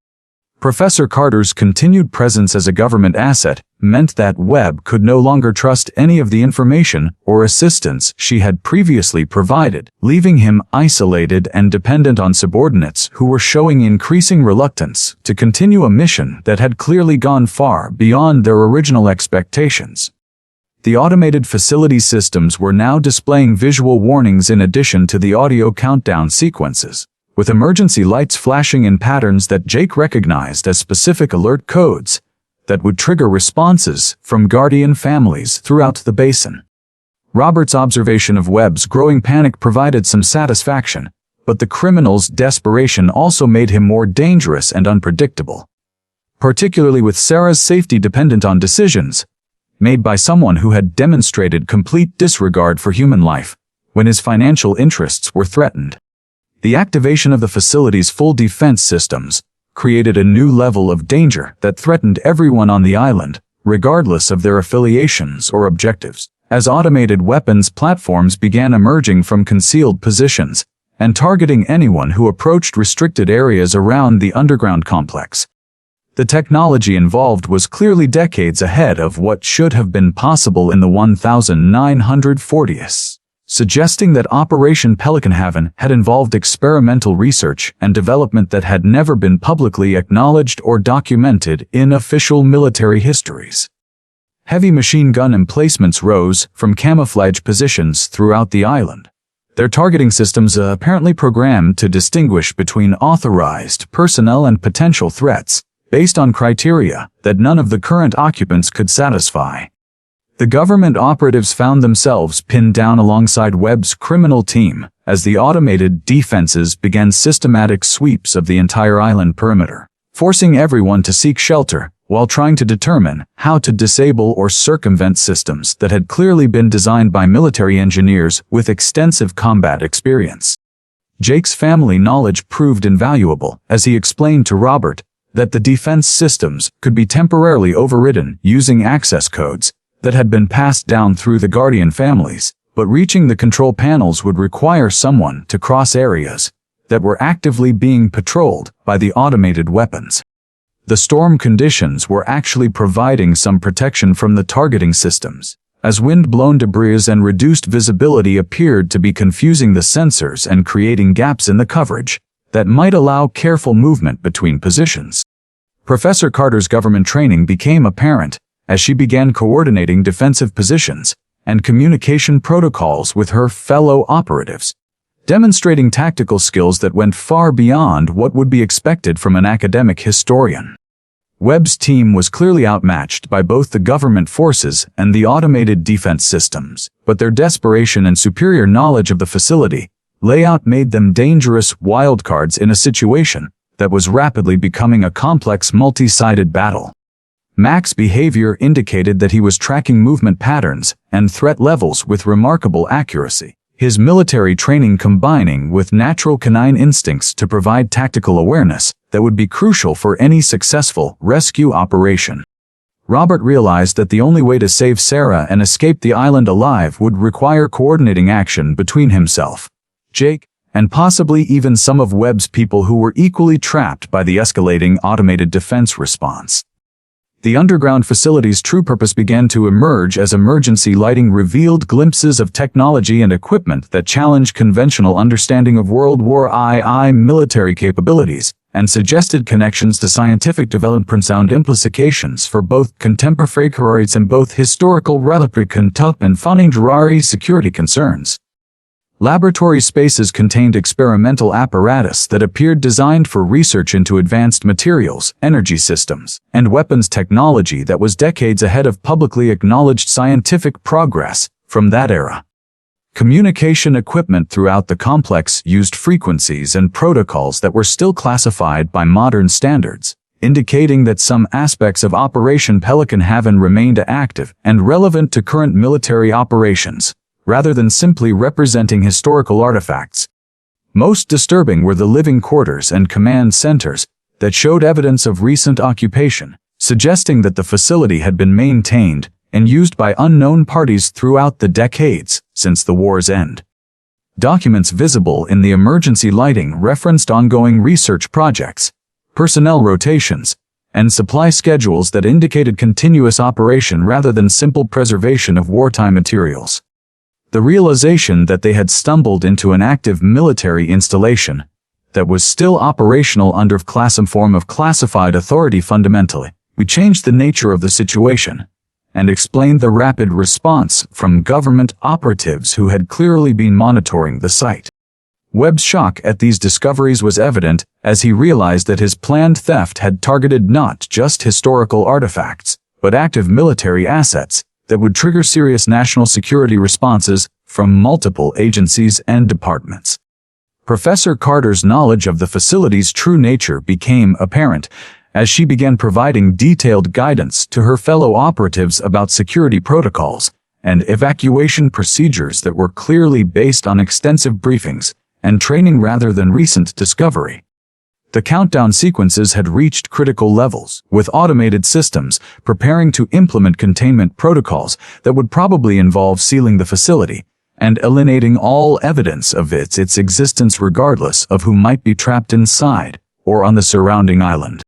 Professor Carter's continued presence as a government asset meant that Webb could no longer trust any of the information or assistance she had previously provided, leaving him isolated and dependent on subordinates who were showing increasing reluctance to continue a mission that had clearly gone far beyond their original expectations. The automated facility systems were now displaying visual warnings in addition to the audio countdown sequences, with emergency lights flashing in patterns that Jake recognized as specific alert codes that would trigger responses from Guardian families throughout the basin. Robert's observation of Webb's growing panic provided some satisfaction, but the criminal's desperation also made him more dangerous and unpredictable, particularly with Sarah's safety dependent on decisions made by someone who had demonstrated complete disregard for human life when his financial interests were threatened. The activation of the facility's full defense systems created a new level of danger that threatened everyone on the island, regardless of their affiliations or objectives, as automated weapons platforms began emerging from concealed positions and targeting anyone who approached restricted areas around the underground complex. The technology involved was clearly decades ahead of what should have been possible in the 1940s. Suggesting that Operation Pelican Haven had involved experimental research and development that had never been publicly acknowledged or documented in official military histories. Heavy machine gun emplacements rose from camouflage positions throughout the island, their targeting systems apparently programmed to distinguish between authorized personnel and potential threats, based on criteria that none of the current occupants could satisfy. The government operatives found themselves pinned down alongside Webb's criminal team as the automated defenses began systematic sweeps of the entire island perimeter, forcing everyone to seek shelter while trying to determine how to disable or circumvent systems that had clearly been designed by military engineers with extensive combat experience. Jake's family knowledge proved invaluable as he explained to Robert that the defense systems could be temporarily overridden using access codes that had been passed down through the Guardian families, but reaching the control panels would require someone to cross areas that were actively being patrolled by the automated weapons. The storm conditions were actually providing some protection from the targeting systems, as wind-blown debris and reduced visibility appeared to be confusing the sensors and creating gaps in the coverage that might allow careful movement between positions. Professor Carter's government training became apparent as she began coordinating defensive positions and communication protocols with her fellow operatives, demonstrating tactical skills that went far beyond what would be expected from an academic historian. Webb's team was clearly outmatched by both the government forces and the automated defense systems, but their desperation and superior knowledge of the facility layout made them dangerous wildcards in a situation that was rapidly becoming a complex multi-sided battle. Mac's behavior indicated that he was tracking movement patterns and threat levels with remarkable accuracy, his military training combining with natural canine instincts to provide tactical awareness that would be crucial for any successful rescue operation. Robert realized that the only way to save Sarah and escape the island alive would require coordinating action between himself, Jake, and possibly even some of Webb's people who were equally trapped by the escalating automated defense response. The underground facility's true purpose began to emerge as emergency lighting revealed glimpses of technology and equipment that challenged conventional understanding of World War II military capabilities and suggested connections to scientific development and implications for both contemporary and both historical replicant and contemporary security concerns. Laboratory spaces contained experimental apparatus that appeared designed for research into advanced materials, energy systems, and weapons technology that was decades ahead of publicly acknowledged scientific progress from that era. Communication equipment throughout the complex used frequencies and protocols that were still classified by modern standards, indicating that some aspects of Operation Pelican Haven remained active and relevant to current military operations, rather than simply representing historical artifacts. Most disturbing were the living quarters and command centers that showed evidence of recent occupation, suggesting that the facility had been maintained and used by unknown parties throughout the decades since the war's end. Documents visible in the emergency lighting referenced ongoing research projects, personnel rotations, and supply schedules that indicated continuous operation rather than simple preservation of wartime materials. The realization that they had stumbled into an active military installation that was still operational under some form of classified authority fundamentally, we changed the nature of the situation and explained the rapid response from government operatives who had clearly been monitoring the site. Webb's shock at these discoveries was evident as he realized that his planned theft had targeted not just historical artifacts, but active military assets that would trigger serious national security responses from multiple agencies and departments. Professor Carter's knowledge of the facility's true nature became apparent as she began providing detailed guidance to her fellow operatives about security protocols and evacuation procedures that were clearly based on extensive briefings and training rather than recent discovery. The countdown sequences had reached critical levels, with automated systems preparing to implement containment protocols that would probably involve sealing the facility and eliminating all evidence of its existence regardless of who might be trapped inside or on the surrounding island.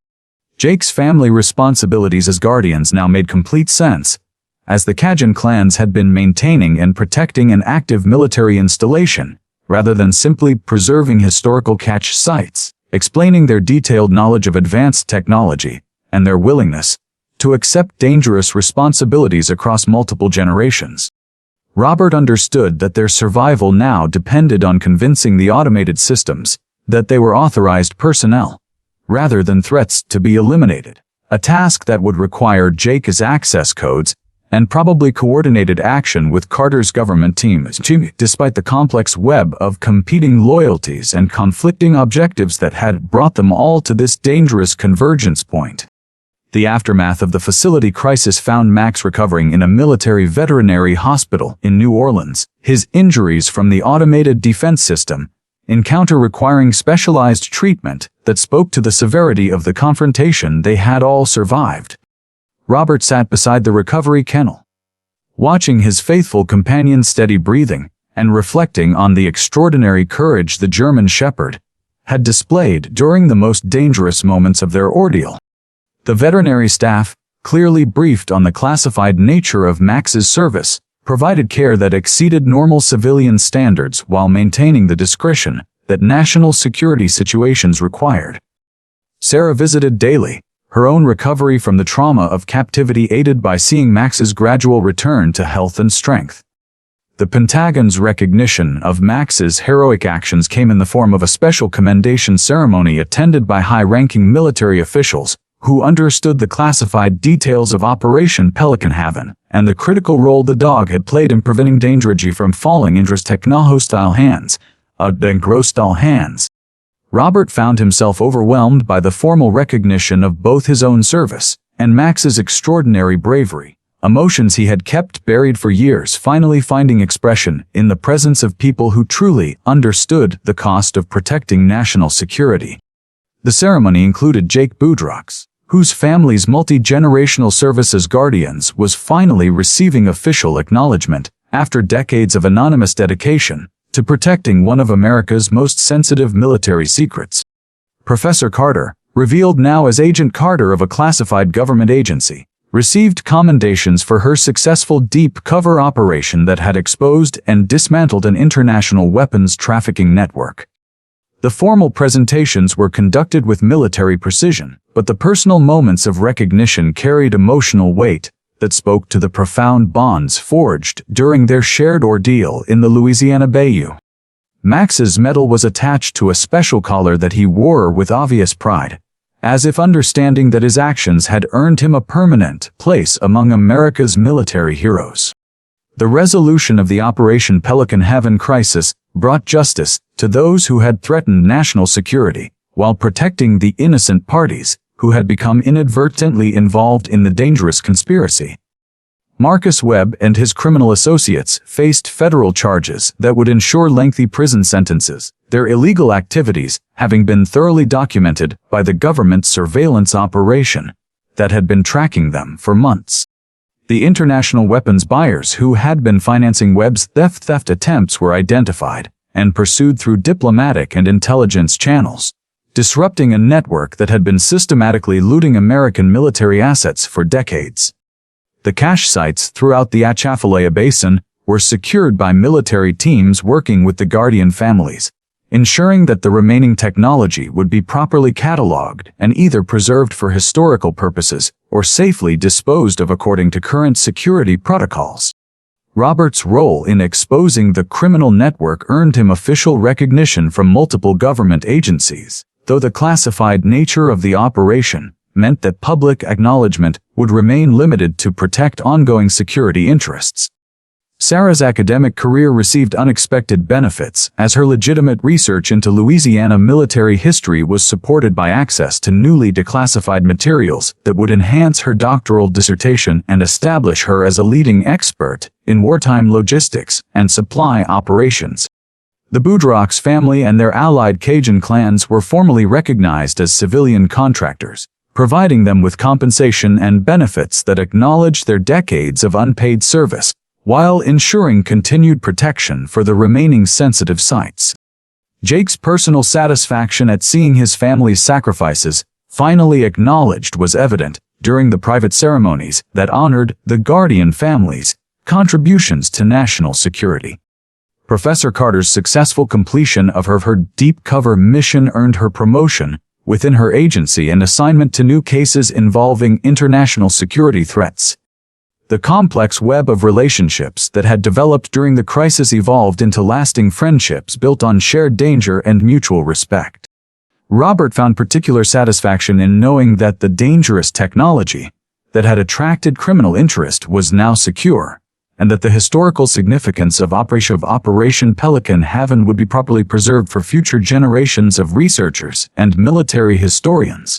Jake's family responsibilities as guardians now made complete sense, as the Cajun clans had been maintaining and protecting an active military installation rather than simply preserving historical cache sites, explaining their detailed knowledge of advanced technology and their willingness to accept dangerous responsibilities across multiple generations. Robert understood that their survival now depended on convincing the automated systems that they were authorized personnel, rather than threats to be eliminated, a task that would require Jake's access codes and probably coordinated action with Carter's government team, despite the complex web of competing loyalties and conflicting objectives that had brought them all to this dangerous convergence point. The aftermath of the facility crisis found Max recovering in a military veterinary hospital in New Orleans, his injuries from the automated defense system encounter requiring specialized treatment that spoke to the severity of the confrontation they had all survived. Robert sat beside the recovery kennel, watching his faithful companion's steady breathing and reflecting on the extraordinary courage the German shepherd had displayed during the most dangerous moments of their ordeal. The veterinary staff, clearly briefed on the classified nature of Max's service, provided care that exceeded normal civilian standards while maintaining the discretion that national security situations required. Sarah visited daily, her own recovery from the trauma of captivity aided by seeing Max's gradual return to health and strength. The Pentagon's recognition of Max's heroic actions came in the form of a special commendation ceremony attended by high-ranking military officials who understood the classified details of Operation Pelican Haven and the critical role the dog had played in preventing Dangergy from falling into techno-hostile hands. Robert found himself overwhelmed by the formal recognition of both his own service and Max's extraordinary bravery, emotions he had kept buried for years finally finding expression in the presence of people who truly understood the cost of protecting national security. The ceremony included Jake Boudreaux, whose family's multi-generational service as guardians was finally receiving official acknowledgement after decades of anonymous dedication to protecting one of America's most sensitive military secrets. Professor Carter, revealed now as Agent Carter of a classified government agency, received commendations for her successful deep cover operation that had exposed and dismantled an international weapons trafficking network. The formal presentations were conducted with military precision, but the personal moments of recognition carried emotional weight that spoke to the profound bonds forged during their shared ordeal in the Louisiana Bayou. Max's medal was attached to a special collar that he wore with obvious pride, as if understanding that his actions had earned him a permanent place among America's military heroes. The resolution of the Operation Pelican Haven crisis brought justice to those who had threatened national security, while protecting the innocent parties who had become inadvertently involved in the dangerous conspiracy. Marcus Webb and his criminal associates faced federal charges that would ensure lengthy prison sentences, their illegal activities having been thoroughly documented by the government's surveillance operation that had been tracking them for months. The international weapons buyers who had been financing Webb's theft attempts were identified and pursued through diplomatic and intelligence channels, disrupting a network that had been systematically looting American military assets for decades. The cache sites throughout the Atchafalaya Basin were secured by military teams working with the Guardian families, ensuring that the remaining technology would be properly cataloged and either preserved for historical purposes or safely disposed of according to current security protocols. Robert's role in exposing the criminal network earned him official recognition from multiple government agencies, though the classified nature of the operation meant that public acknowledgement would remain limited to protect ongoing security interests. Sarah's academic career received unexpected benefits as her legitimate research into Louisiana military history was supported by access to newly declassified materials that would enhance her doctoral dissertation and establish her as a leading expert in wartime logistics and supply operations. The Boudreaux family and their allied Cajun clans were formally recognized as civilian contractors, providing them with compensation and benefits that acknowledged their decades of unpaid service, while ensuring continued protection for the remaining sensitive sites. Jake's personal satisfaction at seeing his family's sacrifices finally acknowledged was evident during the private ceremonies that honored the Guardian family's contributions to national security. Professor Carter's successful completion of her deep cover mission earned her promotion within her agency and assignment to new cases involving international security threats. The complex web of relationships that had developed during the crisis evolved into lasting friendships built on shared danger and mutual respect. Robert found particular satisfaction in knowing that the dangerous technology that had attracted criminal interest was now secure, and that the historical significance of Operation Pelican Haven would be properly preserved for future generations of researchers and military historians.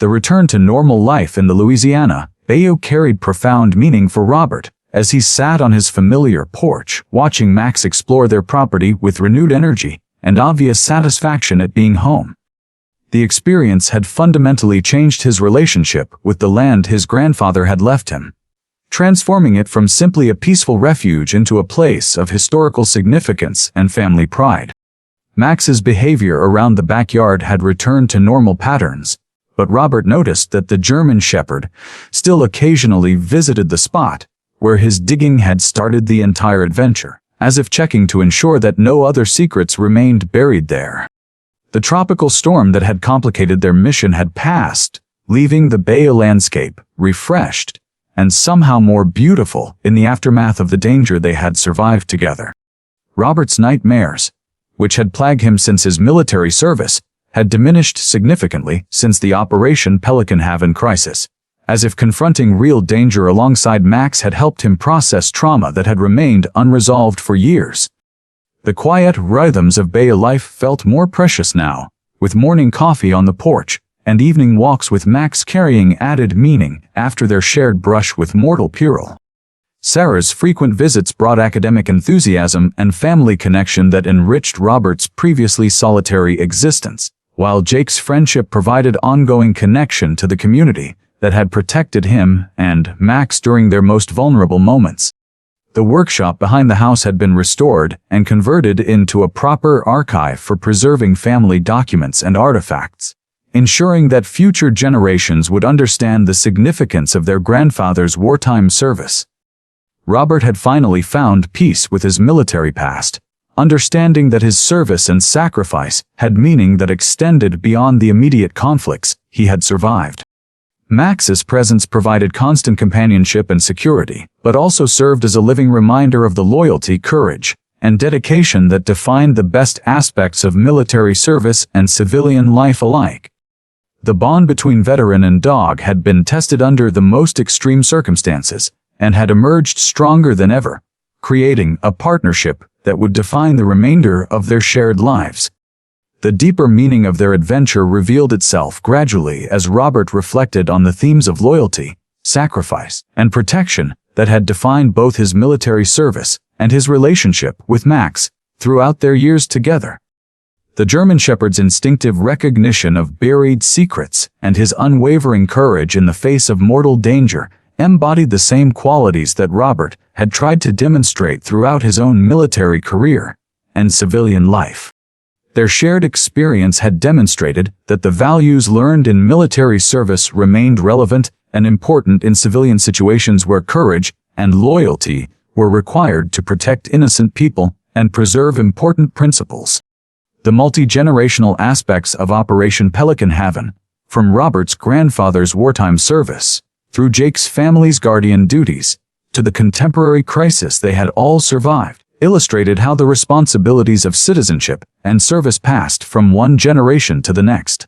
The return to normal life in the Louisiana Bayou carried profound meaning for Robert, as he sat on his familiar porch watching Max explore their property with renewed energy and obvious satisfaction at being home. The experience had fundamentally changed his relationship with the land his grandfather had left him, transforming it from simply a peaceful refuge into a place of historical significance and family pride. Max's behavior around the backyard had returned to normal patterns, But Robert noticed that the German Shepherd still occasionally visited the spot where his digging had started the entire adventure, as if checking to ensure that no other secrets remained buried there. The tropical storm that had complicated their mission had passed, leaving the bay landscape refreshed and somehow more beautiful in the aftermath of the danger they had survived together. Robert's nightmares, which had plagued him since his military service, had diminished significantly since the Operation Pelican Haven crisis, as if confronting real danger alongside Max had helped him process trauma that had remained unresolved for years. The quiet rhythms of bay life felt more precious now, with morning coffee on the porch and evening walks with Max carrying added meaning after their shared brush with mortal peril. Sarah's frequent visits brought academic enthusiasm and family connection that enriched Robert's previously solitary existence, while Jake's friendship provided ongoing connection to the community that had protected him and Max during their most vulnerable moments. The workshop behind the house had been restored and converted into a proper archive for preserving family documents and artifacts, ensuring that future generations would understand the significance of their grandfather's wartime service. Robert had finally found peace with his military past, understanding that his service and sacrifice had meaning that extended beyond the immediate conflicts he had survived. Max's presence provided constant companionship and security, but also served as a living reminder of the loyalty, courage, and dedication that defined the best aspects of military service and civilian life alike. The bond between veteran and dog had been tested under the most extreme circumstances and had emerged stronger than ever, creating a partnership that would define the remainder of their shared lives. The deeper meaning of their adventure revealed itself gradually as Robert reflected on the themes of loyalty, sacrifice, and protection that had defined both his military service and his relationship with Max throughout their years together. The German Shepherd's instinctive recognition of buried secrets and his unwavering courage in the face of mortal danger embodied the same qualities that Robert had tried to demonstrate throughout his own military career and civilian life. Their shared experience had demonstrated that the values learned in military service remained relevant and important in civilian situations where courage and loyalty were required to protect innocent people and preserve important principles. The multi-generational aspects of Operation Pelican Haven, from Robert's grandfather's wartime service, through Jake's family's guardian duties, to the contemporary crisis they had all survived, illustrated how the responsibilities of citizenship and service passed from one generation to the next.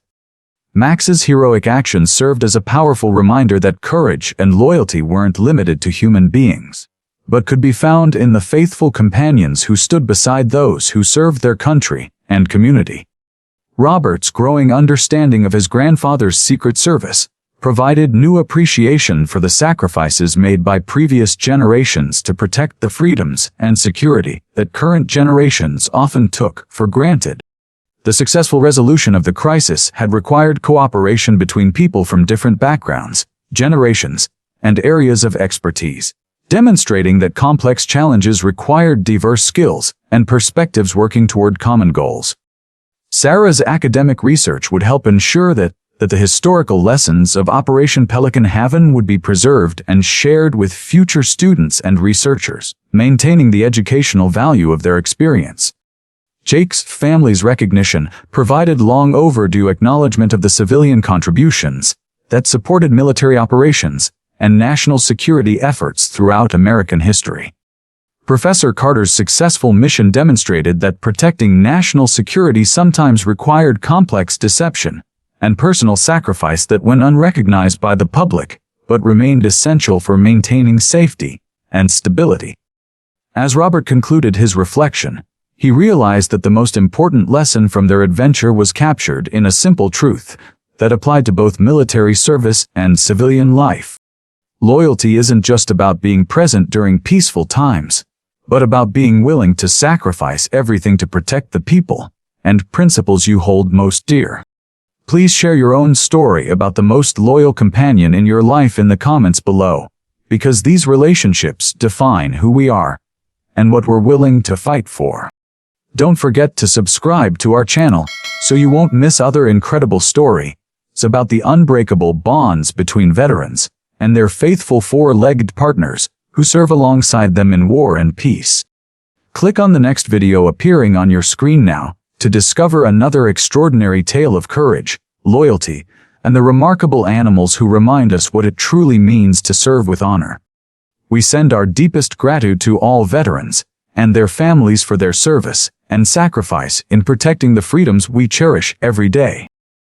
Max's heroic actions served as a powerful reminder that courage and loyalty weren't limited to human beings, but could be found in the faithful companions who stood beside those who served their country and community. Robert's growing understanding of his grandfather's Secret Service provided new appreciation for the sacrifices made by previous generations to protect the freedoms and security that current generations often took for granted. The successful resolution of the crisis had required cooperation between people from different backgrounds, generations, and areas of expertise, demonstrating that complex challenges required diverse skills and perspectives working toward common goals. Sarah's academic research would help ensure that the historical lessons of Operation Pelican Haven would be preserved and shared with future students and researchers, maintaining the educational value of their experience. Jake's family's recognition provided long overdue acknowledgement of the civilian contributions that supported military operations and national security efforts throughout American history. Professor Carter's successful mission demonstrated that protecting national security sometimes required complex deception and personal sacrifice that went unrecognized by the public, but remained essential for maintaining safety and stability. As Robert concluded his reflection, he realized that the most important lesson from their adventure was captured in a simple truth that applied to both military service and civilian life. Loyalty isn't just about being present during peaceful times, but about being willing to sacrifice everything to protect the people and principles you hold most dear. Please share your own story about the most loyal companion in your life in the comments below, because these relationships define who we are and what we're willing to fight for. Don't forget to subscribe to our channel so you won't miss other incredible stories about the unbreakable bonds between veterans and their faithful four-legged partners who serve alongside them in war and peace. Click on the next video appearing on your screen now to discover another extraordinary tale of courage, loyalty, and the remarkable animals who remind us what it truly means to serve with honor. We send our deepest gratitude to all veterans and their families for their service and sacrifice in protecting the freedoms we cherish every day.